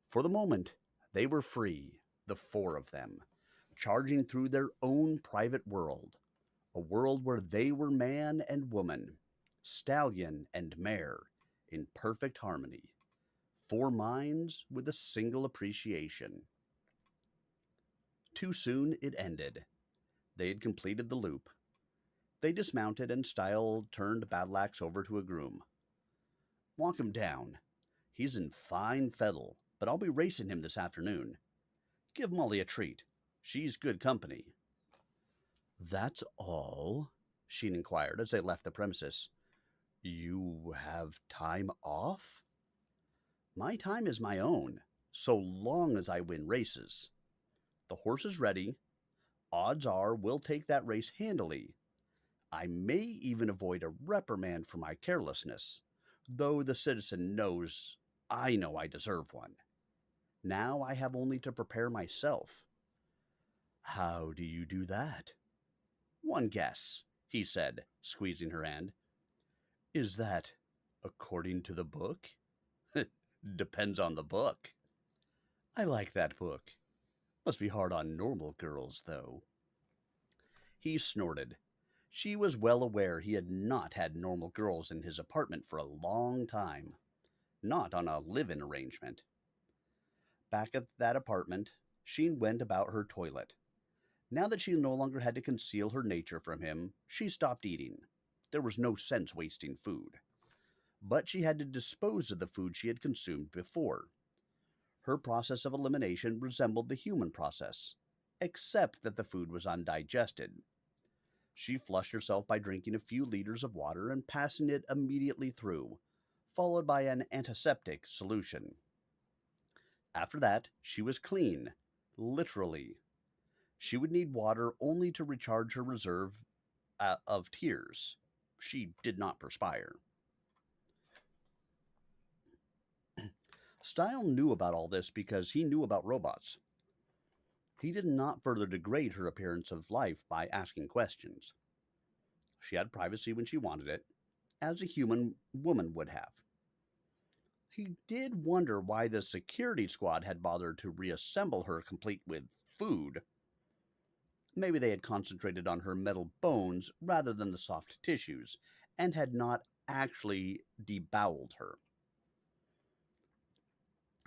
For the moment, they were free, the four of them, charging through their own private world, a world where they were man and woman, stallion and mare, in perfect harmony. Four minds with a single appreciation. Too soon it ended. They had completed the loop. They dismounted, and Stile turned Battleaxe over to a groom. Walk him down. He's in fine fettle, but I'll be racing him this afternoon. Give Molly a treat. She's good company. That's all? Sheen inquired as they left the premises. You have time off? My time is my own, so long as I win races. The horse is ready. Odds are we'll take that race handily. I may even avoid a reprimand for my carelessness, though the citizen knows I know I deserve one. Now I have only to prepare myself. How do you do that? One guess, he said, squeezing her hand. Is that according to the book? Depends on the book. I like that book. Must be hard on normal girls, though. He snorted. She was well aware he had not had normal girls in his apartment for a long time, not on a live-in arrangement. Back at that apartment, Sheen went about her toilet. Now that she no longer had to conceal her nature from him, she stopped eating. There was no sense wasting food. But she had to dispose of the food she had consumed before. Her process of elimination resembled the human process, except that the food was undigested. She flushed herself by drinking a few liters of water and passing it immediately through, followed by an antiseptic solution. After that, she was clean, literally. She would need water only to recharge her reserve of tears. She did not perspire. Stile knew about all this because he knew about robots. He did not further degrade her appearance of life by asking questions. She had privacy when she wanted it, as a human woman would have. He did wonder why the security squad had bothered to reassemble her complete with food. Maybe they had concentrated on her metal bones rather than the soft tissues, and had not actually deboweled her.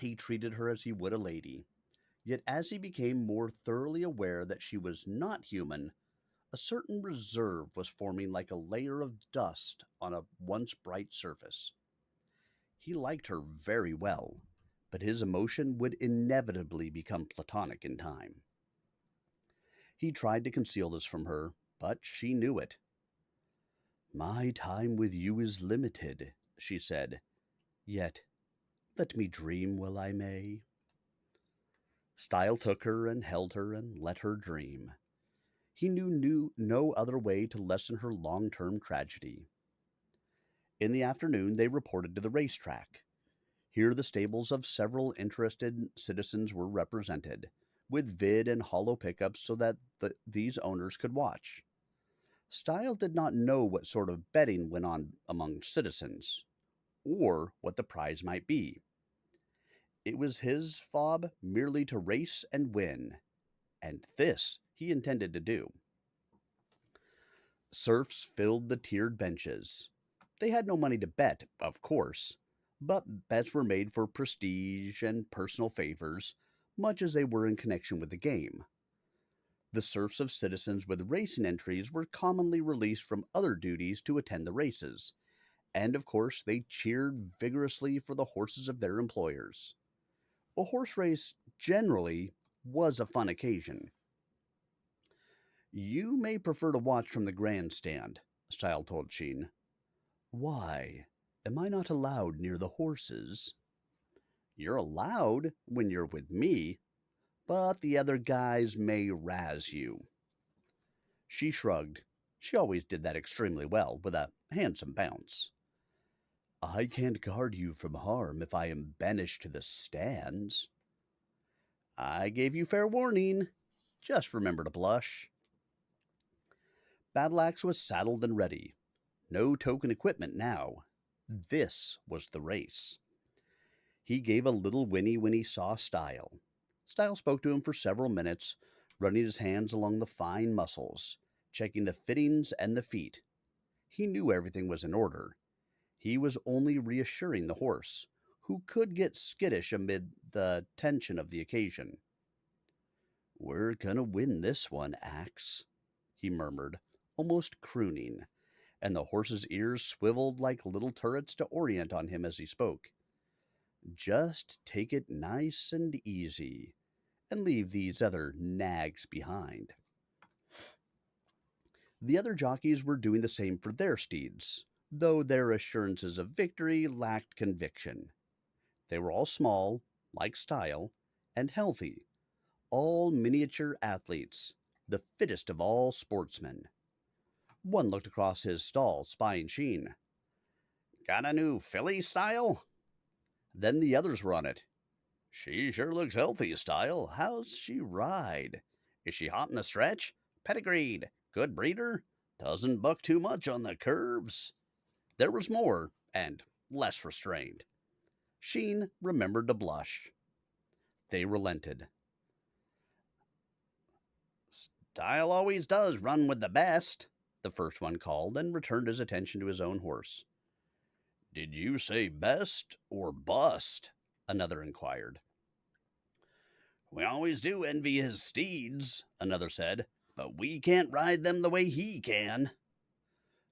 He treated her as he would a lady, yet as he became more thoroughly aware that she was not human, a certain reserve was forming like a layer of dust on a once bright surface. He liked her very well, but his emotion would inevitably become platonic in time. He tried to conceal this from her, but she knew it. "My time with you is limited," she said, "yet let me dream while I may." Stile took her and held her and let her dream. He knew no other way to lessen her long-term tragedy. In the afternoon, they reported to the racetrack. Here the stables of several interested citizens were represented, with vid and hollow pickups so that these owners could watch. Stile did not know what sort of betting went on among citizens, or what the prize might be. It was his fob merely to race and win, and this he intended to do. Serfs filled the tiered benches. They had no money to bet, of course, but bets were made for prestige and personal favors, much as they were in connection with the game. The serfs of citizens with racing entries were commonly released from other duties to attend the races, and of course they cheered vigorously for the horses of their employers. A horse race, generally, was a fun occasion. "You may prefer to watch from the grandstand," Stile told Sheen. "Why? Am I not allowed near the horses?" "You're allowed when you're with me, but the other guys may razz you." She shrugged. She always did that extremely well, with a handsome bounce. "I can't guard you from harm if I am banished to the stands." "I gave you fair warning. Just remember to blush." Battle Axe was saddled and ready. No token equipment now. This was the race. He gave a little whinny when he saw Stile. Stile spoke to him for several minutes, running his hands along the fine muscles, checking the fittings and the feet. He knew everything was in order. He was only reassuring the horse, who could get skittish amid the tension of the occasion. "We're gonna win this one, Axe," he murmured, almost crooning, and the horse's ears swiveled like little turrets to orient on him as he spoke. "Just take it nice and easy, and leave these other nags behind." The other jockeys were doing the same for their steeds, though their assurances of victory lacked conviction. They were all small, like Stile, and healthy, all miniature athletes, the fittest of all sportsmen. One looked across his stall, spying Sheen. "Got a new filly, Stile?" Then the others were on it. "She sure looks healthy, Stile. How's she ride? Is she hot in the stretch? Pedigreed. Good breeder? Doesn't buck too much on the curves?" There was more, and less restrained. Sheen remembered to blush. They relented. Stile always does run with the best, the first one called, and returned his attention to his own horse. Did you say best or bust? Another inquired. We always do envy his steeds, another said, but we can't ride them the way he can.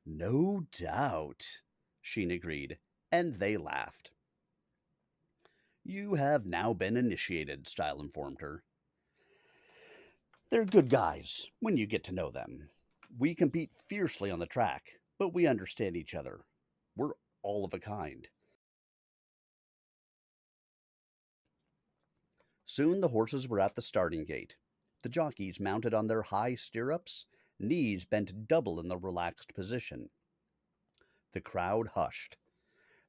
No doubt, Sheen agreed, and they laughed. You have now been initiated, Stile informed her. They're good guys when you get to know them. We compete fiercely on the track, but we understand each other. We're all of a kind. Soon the horses were at the starting gate, the jockeys mounted on their high stirrups, knees bent double in the relaxed position. The crowd hushed.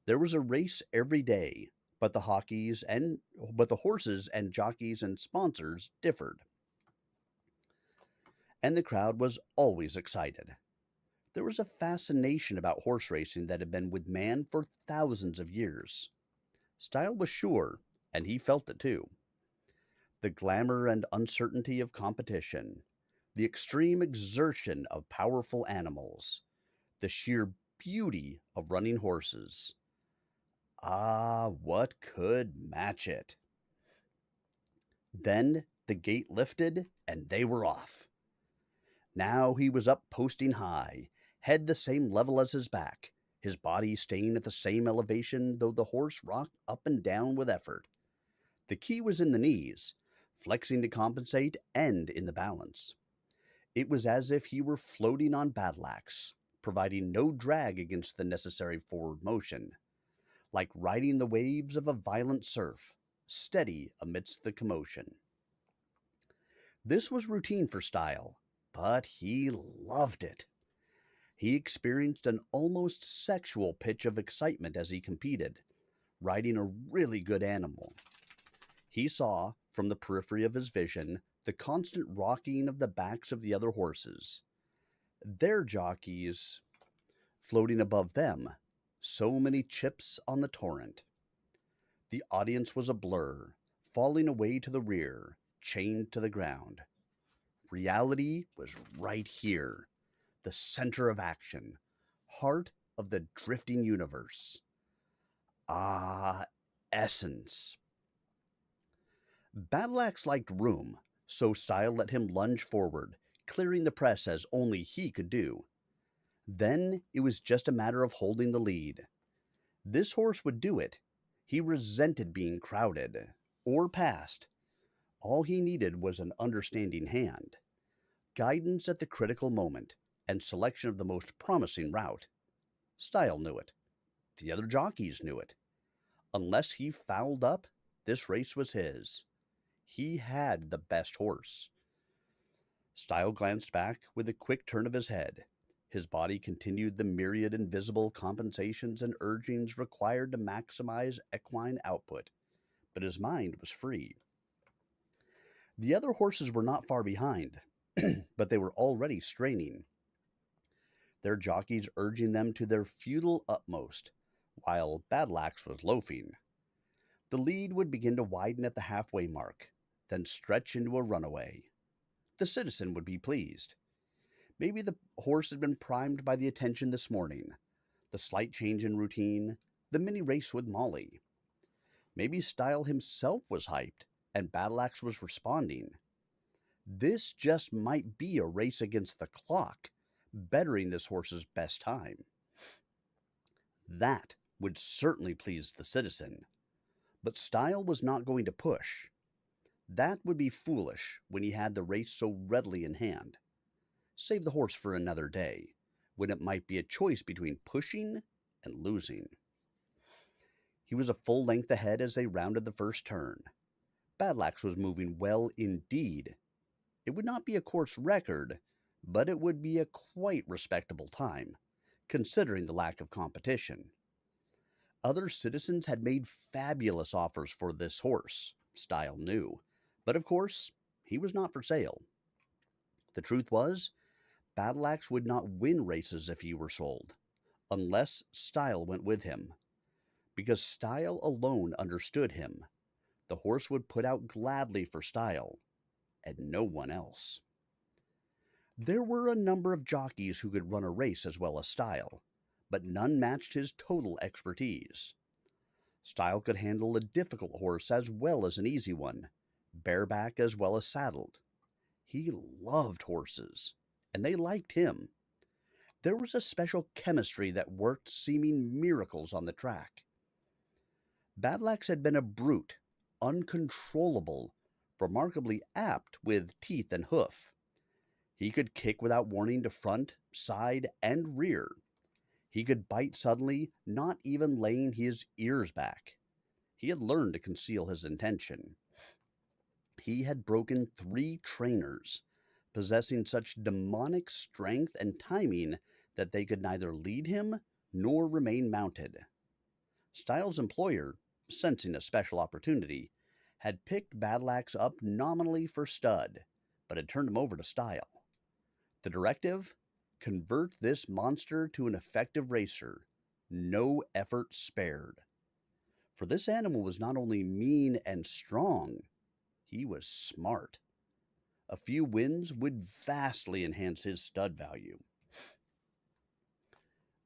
There was a race every day, but the horses and jockeys and sponsors differed. And the crowd was always excited. There was a fascination about horse racing that had been with man for thousands of years. Stile was sure, and he felt it too. The glamour and uncertainty of competition, the extreme exertion of powerful animals, the sheer beauty of running horses. Ah, what could match it? Then the gate lifted and they were off. Now he was up posting high, head the same level as his back, his body staying at the same elevation though the horse rocked up and down with effort. The key was in the knees, flexing to compensate and in the balance. It was as if he were floating on battle axe, providing no drag against the necessary forward motion, like riding the waves of a violent surf, steady amidst the commotion. This was routine for Stile, but he loved it. He experienced an almost sexual pitch of excitement as he competed, riding a really good animal. He saw, from the periphery of his vision, the constant rocking of the backs of the other horses, their jockeys floating above them, so many chips on the torrent. The audience was a blur, falling away to the rear, chained to the ground. Reality was right here, the center of action, heart of the drifting universe. Ah, essence. Battleaxe liked room, so Stile let him lunge forward, clearing the press as only he could do. Then it was just a matter of holding the lead. This horse would do it. He resented being crowded or passed. All he needed was an understanding hand, guidance at the critical moment, and selection of the most promising route. Stile knew it. The other jockeys knew it. Unless he fouled up, this race was his. He had the best horse. Stile glanced back with a quick turn of his head. His body continued the myriad invisible compensations and urgings required to maximize equine output, but his mind was free. The other horses were not far behind, but they were already straining, their jockeys urging them to their futile utmost, while Battleaxe was loafing. The lead would begin to widen at the halfway mark, then stretch into a runaway. The citizen would be pleased. Maybe the horse had been primed by the attention this morning, the slight change in routine, the mini race with Molly. Maybe Stile himself was hyped, and Battleaxe was responding. This just might be a race against the clock, bettering this horse's best time. That would certainly please the citizen, but Stile was not going to push. That would be foolish when he had the race so readily in hand. Save the horse for another day, when it might be a choice between pushing and losing. He was a full length ahead as they rounded the first turn. Battleaxe was moving well indeed. It would not be a course record, but it would be a quite respectable time, considering the lack of competition. Other citizens had made fabulous offers for this horse, Stile knew, but of course, he was not for sale. The truth was, Battleaxe would not win races if he were sold, unless Stile went with him. Because Stile alone understood him, the horse would put out gladly for Stile, and no one else. There were a number of jockeys who could run a race as well as Stile, but none matched his total expertise. Stile could handle a difficult horse as well as an easy one, bareback as well as saddled. He loved horses, and they liked him. There was a special chemistry that worked seeming miracles on the track. Badlax had been a brute, uncontrollable, remarkably apt with teeth and hoof. He could kick without warning to front, side, and rear. He could bite suddenly, not even laying his ears back. He had learned to conceal his intention. He had broken 3 trainers, possessing such demonic strength and timing that they could neither lead him nor remain mounted. Stile's employer, sensing a special opportunity, had picked Badlax up nominally for stud, but had turned him over to Stile. The directive? Convert this monster to an effective racer. No effort spared. For this animal was not only mean and strong, he was smart. A few wins would vastly enhance his stud value.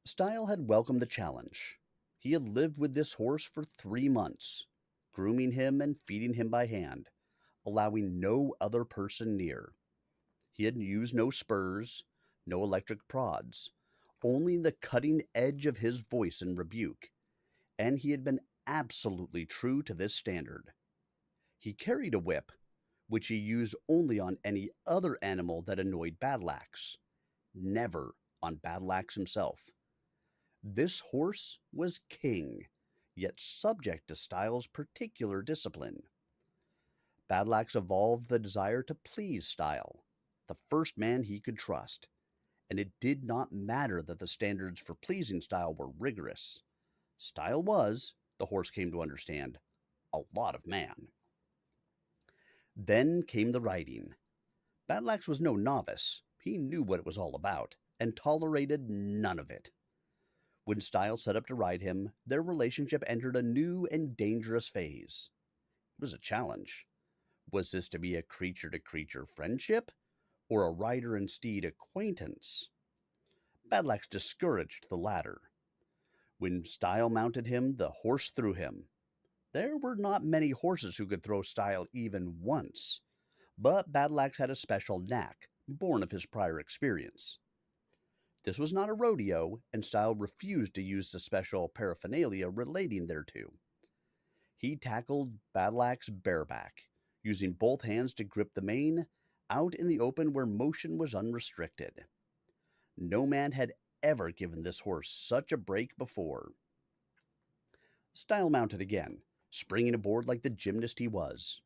Stile had welcomed the challenge. He had lived with this horse for 3 months, grooming him and feeding him by hand, allowing no other person near. He had used no spurs, no electric prods, only the cutting edge of his voice in rebuke, and he had been absolutely true to this standard. He carried a whip, which he used only on any other animal that annoyed Badlax, never on Badlax himself. This horse was king, yet subject to Stile's particular discipline. Badlax evolved the desire to please Stile, the first man he could trust, and it did not matter that the standards for pleasing Stile were rigorous. Stile was, the horse came to understand, a lot of man. Then came the riding. Badlax was no novice. He knew what it was all about, and tolerated none of it. When Stile set up to ride him, their relationship entered a new and dangerous phase. It was a challenge. Was this to be a creature-to-creature friendship, or a rider and steed acquaintance? Badlax discouraged the latter. When Stile mounted him, the horse threw him. There were not many horses who could throw Stile even once, but Badlax had a special knack, born of his prior experience. This was not a rodeo, and Stile refused to use the special paraphernalia relating thereto. He tackled Badlax bareback, using both hands to grip the mane, out in the open where motion was unrestricted. No man had ever given this horse such a break before. Stile mounted again, springing aboard like the gymnast he was,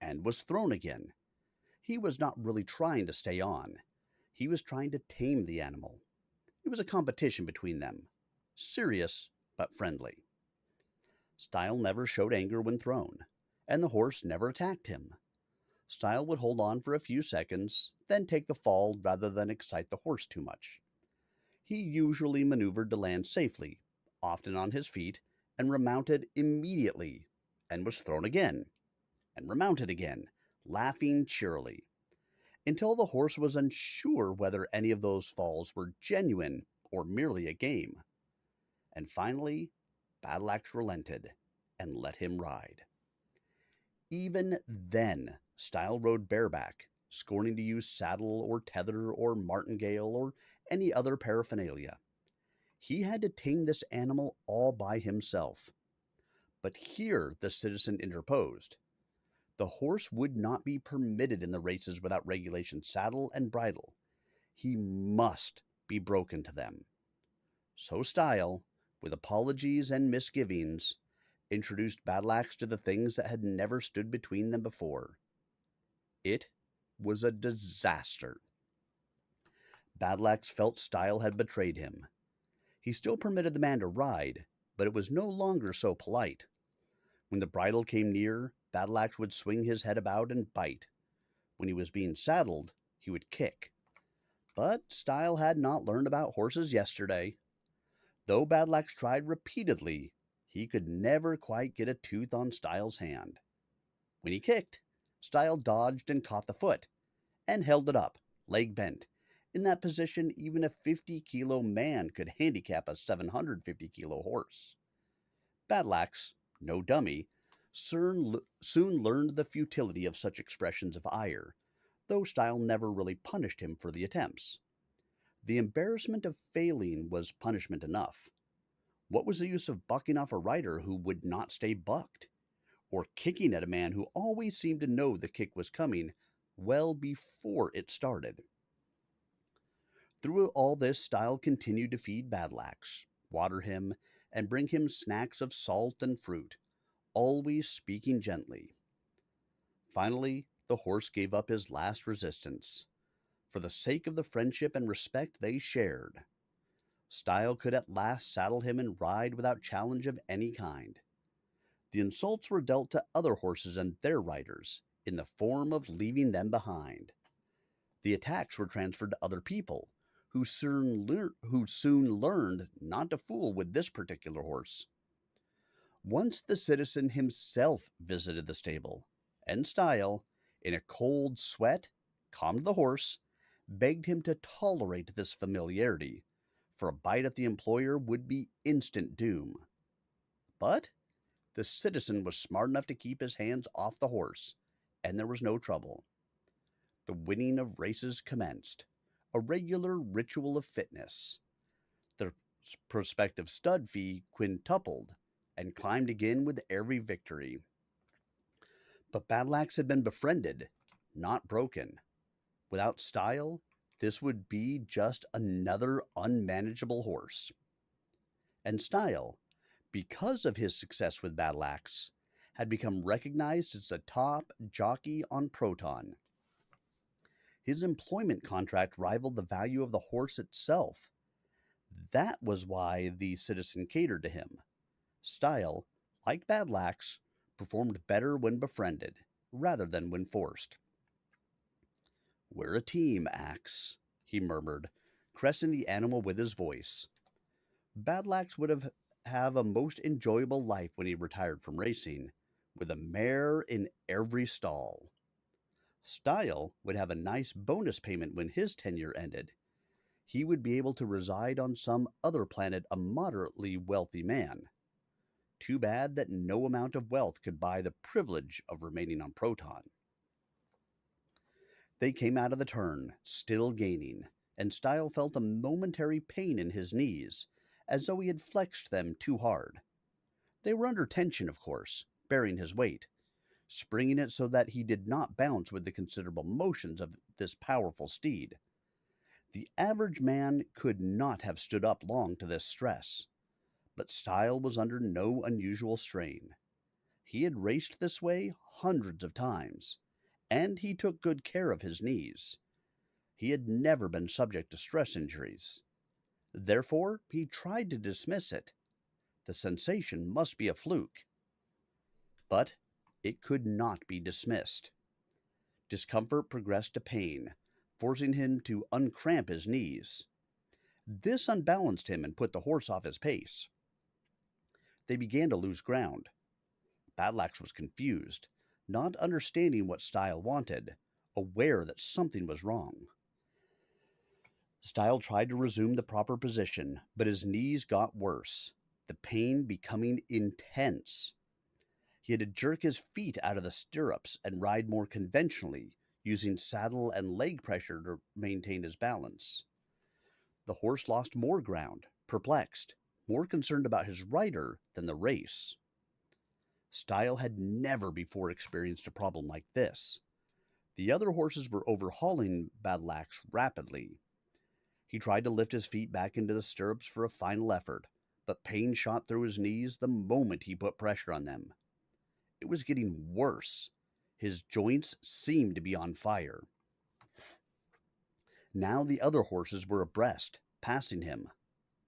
and was thrown again. He was not really trying to stay on. He was trying to tame the animal. It was a competition between them, serious but friendly. Stile never showed anger when thrown, and the horse never attacked him. Stile would hold on for a few seconds, then take the fall rather than excite the horse too much. He usually maneuvered to land safely, often on his feet, and remounted immediately, and was thrown again, and remounted again, laughing cheerily, until the horse was unsure whether any of those falls were genuine or merely a game. And finally, Badlax relented and let him ride. Even then, Stile rode bareback, scorning to use saddle or tether or martingale or any other paraphernalia. He had to tame this animal all by himself. But here the citizen interposed. The horse would not be permitted in the races without regulation saddle and bridle. He must be broken to them. So Stile, with apologies and misgivings, introduced Badlax to the things that had never stood between them before. It was a disaster. Badlax felt Stile had betrayed him. He still permitted the man to ride, but it was no longer so polite. When the bridle came near, Badlax would swing his head about and bite. When he was being saddled, he would kick. But Stile had not learned about horses yesterday. Though Badlax tried repeatedly, he could never quite get a tooth on Stile's hand. When he kicked, Stile dodged and caught the foot, and held it up, leg bent, In that position, even a 50-kilo man could handicap a 750-kilo horse. Badlax, no dummy, soon learned the futility of such expressions of ire, though Stile never really punished him for the attempts. The embarrassment of failing was punishment enough. What was the use of bucking off a rider who would not stay bucked? Or kicking at a man who always seemed to know the kick was coming well before it started? Through all this, Stile continued to feed Badlax, water him, and bring him snacks of salt and fruit, always speaking gently. Finally, the horse gave up his last resistance. For the sake of the friendship and respect they shared, Stile could at last saddle him and ride without challenge of any kind. The insults were dealt to other horses and their riders, in the form of leaving them behind. The attacks were transferred to other people, who soon learned not to fool with this particular horse. Once the citizen himself visited the stable, and Stile, in a cold sweat, calmed the horse, begged him to tolerate this familiarity, for a bite at the employer would be instant doom. But the citizen was smart enough to keep his hands off the horse, and there was no trouble. The winning of races commenced, a regular ritual of fitness. The prospective stud fee quintupled, and climbed again with every victory. But Badlax had been befriended, not broken. Without Stile, this would be just another unmanageable horse. And Stile, because of his success with Badlax, had become recognized as the top jockey on Proton. His employment contract rivaled the value of the horse itself. That was why the citizen catered to him. Stile, like Badlax, performed better when befriended, rather than when forced. "We're a team, Axe," he murmured, caressing the animal with his voice. Badlax would have a most enjoyable life when he retired from racing, with a mare in every stall. Stile would have a nice bonus payment when his tenure ended. He would be able to reside on some other planet a moderately wealthy man. Too bad that no amount of wealth could buy the privilege of remaining on Proton. They came out of the turn, still gaining, and Stile felt a momentary pain in his knees, as though he had flexed them too hard. They were under tension, of course, bearing his weight, springing it so that he did not bounce with the considerable motions of this powerful steed. The average man could not have stood up long to this stress, but Stile was under no unusual strain. He had raced this way hundreds of times, and he took good care of his knees. He had never been subject to stress injuries. Therefore, he tried to dismiss it. The sensation must be a fluke. But it could not be dismissed. Discomfort progressed to pain, forcing him to uncramp his knees. This unbalanced him and put the horse off his pace. They began to lose ground. Badlax was confused, not understanding what Stile wanted, aware that something was wrong. Stile tried to resume the proper position, but his knees got worse, the pain becoming intense. He had to jerk his feet out of the stirrups and ride more conventionally, using saddle and leg pressure to maintain his balance. The horse lost more ground, perplexed, more concerned about his rider than the race. Stile had never before experienced a problem like this. The other horses were overhauling Badlax rapidly. He tried to lift his feet back into the stirrups for a final effort, but pain shot through his knees the moment he put pressure on them. It was getting worse. His joints seemed to be on fire. Now the other horses were abreast, passing him.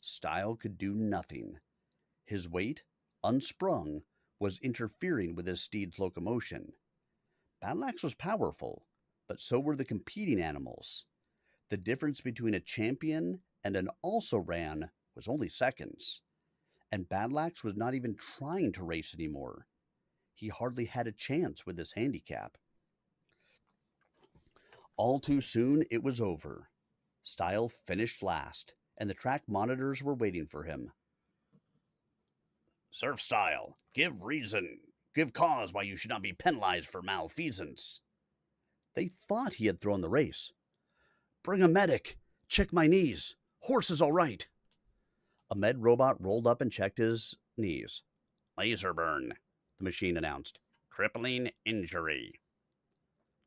Stile could do nothing. His weight, unsprung, was interfering with his steed's locomotion. Badlax was powerful, but so were the competing animals. The difference between a champion and an also-ran was only seconds, and Badlax was not even trying to race anymore. He hardly had a chance with his handicap. All too soon, it was over. Stile finished last, and the track monitors were waiting for him. Surf Stile, give cause why you should not be penalized for malfeasance. They thought he had thrown the race. Bring a medic! Check my knees! Horse is all right! A med robot rolled up and checked his knees. Laser burn, the machine announced. Crippling injury.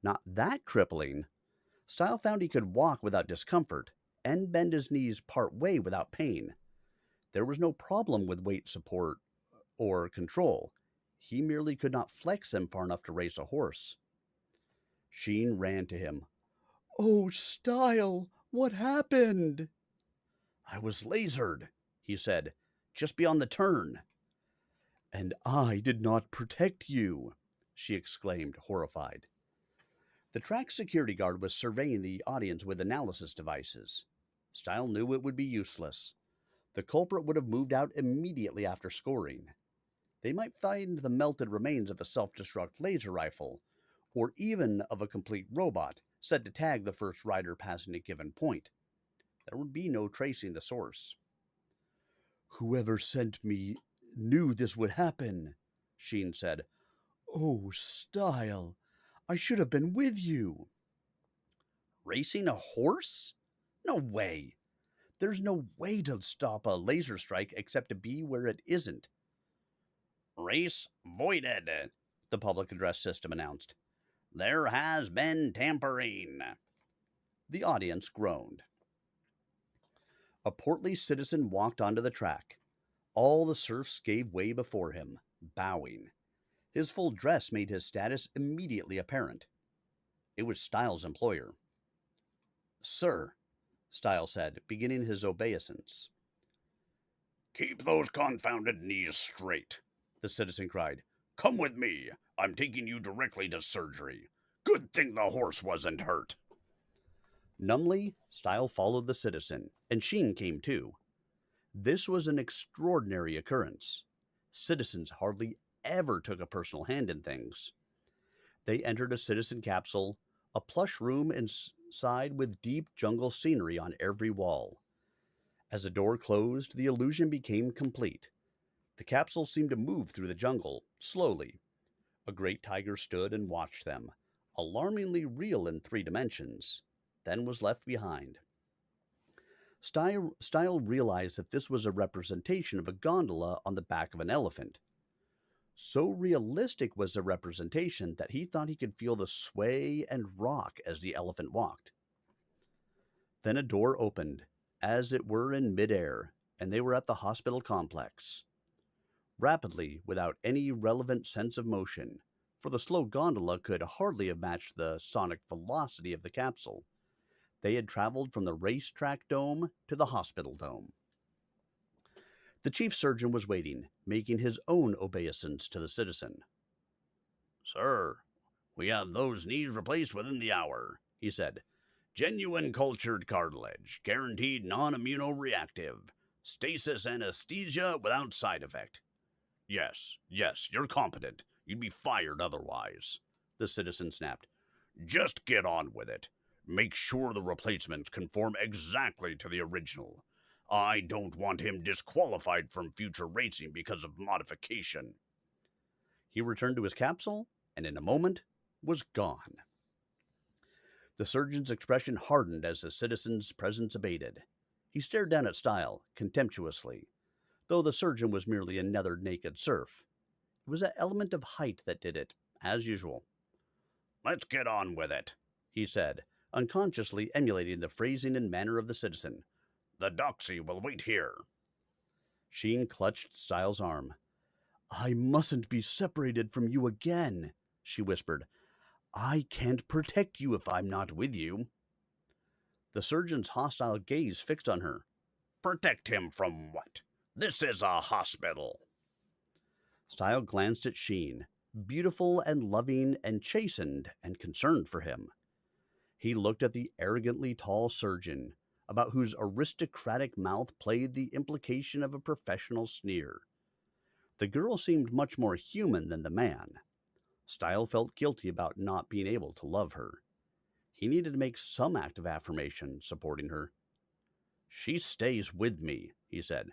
Not that crippling. Stile found he could walk without discomfort and bend his knees part way without pain. There was no problem with weight support or control. He merely could not flex them far enough to race a horse. Sheen ran to him. Oh, Stile, what happened? I was lasered, he said, just beyond the turn. And I did not protect you, she exclaimed, horrified. The track security guard was surveying the audience with analysis devices. Stile knew it would be useless. The culprit would have moved out immediately after scoring. They might find the melted remains of a self-destruct laser rifle, or even of a complete robot set to tag the first rider passing a given point. There would be no tracing the source. Whoever sent me knew this would happen, Sheen said. Oh, Stile, I should have been with you. Racing a horse? No way. There's no way to stop a laser strike except to be where it isn't. Race voided, the public address system announced. There has been tampering. The audience groaned. A portly citizen walked onto the track. All the serfs gave way before him, bowing. His full dress made his status immediately apparent. It was Stile's employer. Sir, Stile said, beginning his obeisance. Keep those confounded knees straight, the citizen cried. Come with me. I'm taking you directly to surgery. Good thing the horse wasn't hurt. Numbly, Stile followed the citizen, and Sheen came too. This was an extraordinary occurrence. Citizens hardly ever took a personal hand in things. They entered a citizen capsule, a plush room inside with deep jungle scenery on every wall. As the door closed, the illusion became complete. The capsule seemed to move through the jungle, slowly. A great tiger stood and watched them, alarmingly real in 3 dimensions, then was left behind. Stile realized that this was a representation of a gondola on the back of an elephant. So realistic was the representation that he thought he could feel the sway and rock as the elephant walked. Then a door opened, as it were in midair, and they were at the hospital complex. Rapidly, without any relevant sense of motion, for the slow gondola could hardly have matched the sonic velocity of the capsule, they had traveled from the racetrack dome to the hospital dome. The chief surgeon was waiting, making his own obeisance to the citizen. Sir, we have those knees replaced within the hour, he said. Genuine cultured cartilage, guaranteed non-immunoreactive, stasis anesthesia without side effect. Yes, you're competent. You'd be fired otherwise, the citizen snapped. Just get on with it. Make sure the replacements conform exactly to the original. I don't want him disqualified from future racing because of modification. He returned to his capsule, and in a moment was gone. The surgeon's expression hardened as the citizen's presence abated. He stared down at Stile, contemptuously, though the surgeon was merely another naked serf. It was that element of height that did it, as usual. Let's get on with it, he said, unconsciously emulating the phrasing and manner of the citizen. The doxy will wait here. Sheen clutched Stile's arm. I mustn't be separated from you again, she whispered. I can't protect you if I'm not with you. The surgeon's hostile gaze fixed on her. Protect him from what? This is a hospital. Stile glanced at Sheen, beautiful and loving and chastened and concerned for him. He looked at the arrogantly tall surgeon, about whose aristocratic mouth played the implication of a professional sneer. The girl seemed much more human than the man. Stile felt guilty about not being able to love her. He needed to make some act of affirmation supporting her. She stays with me, he said.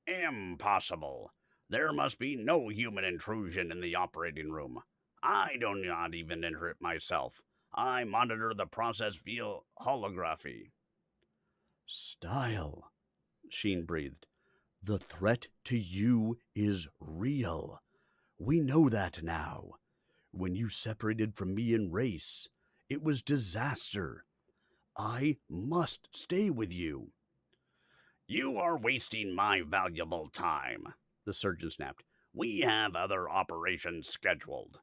Impossible. There must be no human intrusion in the operating room. I do not even enter it myself. I monitor the process via holography. Stile, Sheen breathed. The threat to you is real. We know that now. When you separated from me in race, it was disaster. I must stay with you. You are wasting my valuable time, the surgeon snapped. We have other operations scheduled.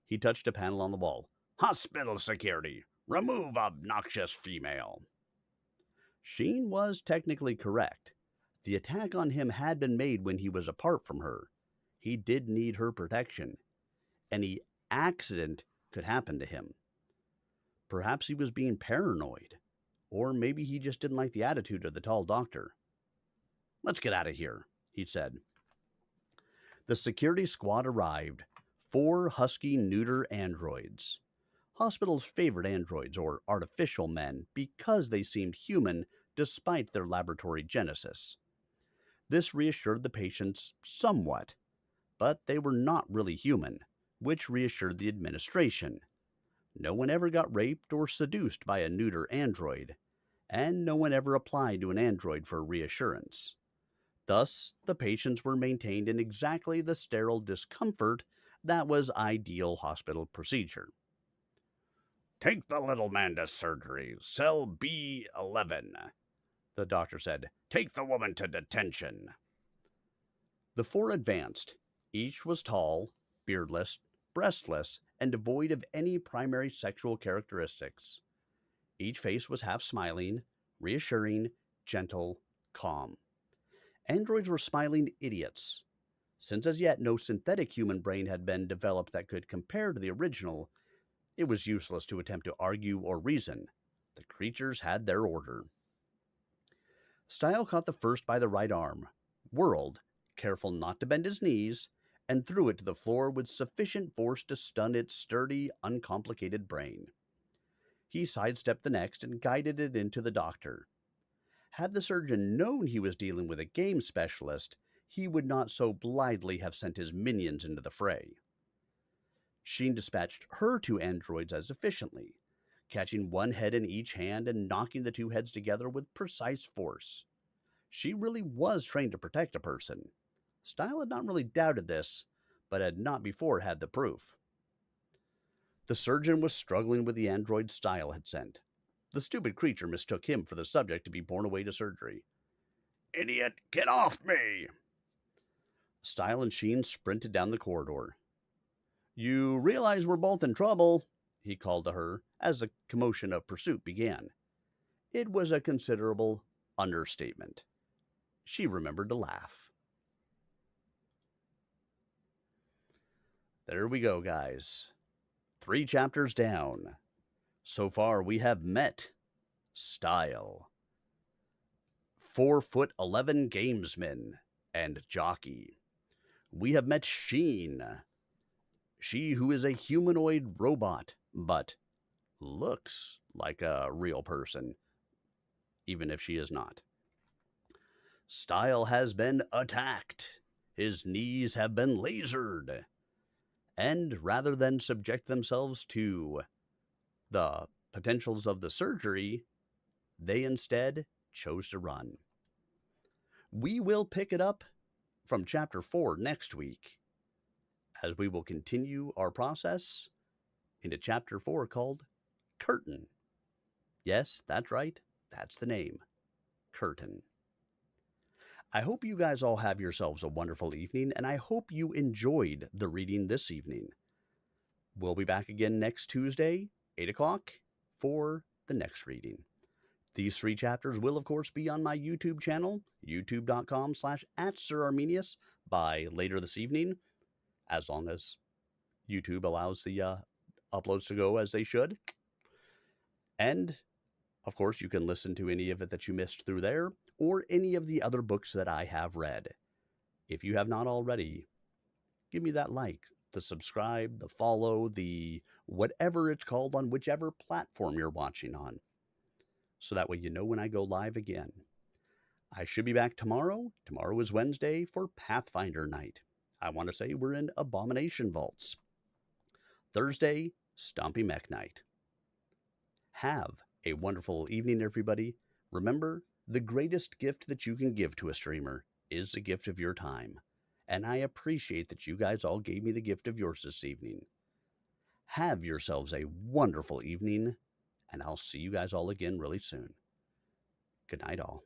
He touched a panel on the wall. Hospital security. Remove obnoxious female. Sheen was technically correct. The attack on him had been made when he was apart from her. He did need her protection. Any accident could happen to him. Perhaps he was being paranoid. Or maybe he just didn't like the attitude of the tall doctor. Let's get out of here, he said. The security squad arrived. 4 husky neuter androids. Hospital's favorite androids, or artificial men, because they seemed human despite their laboratory genesis. This reassured the patients somewhat, but they were not really human, which reassured the administration. No one ever got raped or seduced by a neuter android, and no one ever applied to an android for reassurance. Thus, the patients were maintained in exactly the sterile discomfort that was ideal hospital procedure. Take the little man to surgery, cell B11, the doctor said. Take the woman to detention. The 4 advanced. Each was tall, beardless, breastless, and devoid of any primary sexual characteristics. Each face was half smiling, reassuring, gentle, calm. Androids were smiling idiots. Since as yet no synthetic human brain had been developed that could compare to the original, it was useless to attempt to argue or reason. The creatures had their order. Stile caught the first by the right arm, whirled, careful not to bend his knees, and threw it to the floor with sufficient force to stun its sturdy, uncomplicated brain. He sidestepped the next and guided it into the doctor. Had the surgeon known he was dealing with a game specialist, he would not so blithely have sent his minions into the fray. Sheen dispatched her 2 androids as efficiently, catching one head in each hand and knocking the 2 heads together with precise force. She really was trained to protect a person. Stile had not really doubted this, but had not before had the proof. The surgeon was struggling with the android Stile had sent. The stupid creature mistook him for the subject to be borne away to surgery. Idiot, get off me! Stile and Sheen sprinted down the corridor. You realize we're both in trouble, he called to her as the commotion of pursuit began. It was a considerable understatement. She remembered to laugh. There we go, guys. 3 chapters down. So far, we have met Stile, 4'11" gamesman and jockey. We have met Sheen, she who is a humanoid robot, but looks like a real person, even if she is not. Stile has been attacked. His knees have been lasered. And rather than subject themselves to the potentials of the surgery, they instead chose to run. We will pick it up from chapter 4 next week, as we will continue our process into chapter 4 called Curtain. Yes, that's right. That's the name. Curtain. I hope you guys all have yourselves a wonderful evening, and I hope you enjoyed the reading this evening. We'll be back again next Tuesday, 8 o'clock, for the next reading. These 3 chapters will, of course, be on my YouTube channel, youtube.com/@SirArminius, by later this evening, as long as YouTube allows the uploads to go as they should. And, of course, you can listen to any of it that you missed through there, or any of the other books that I have read. If you have not already, give me that like, the subscribe, the follow, the whatever it's called on whichever platform you're watching on. So that way you know when I go live again. I should be back tomorrow. Tomorrow is Wednesday for Pathfinder night. I want to say we're in Abomination Vaults. Thursday, Stompy Mech night. Have a wonderful evening, everybody. Remember, the greatest gift that you can give to a streamer is the gift of your time. And I appreciate that you guys all gave me the gift of yours this evening. Have yourselves a wonderful evening, and I'll see you guys all again really soon. Good night, all.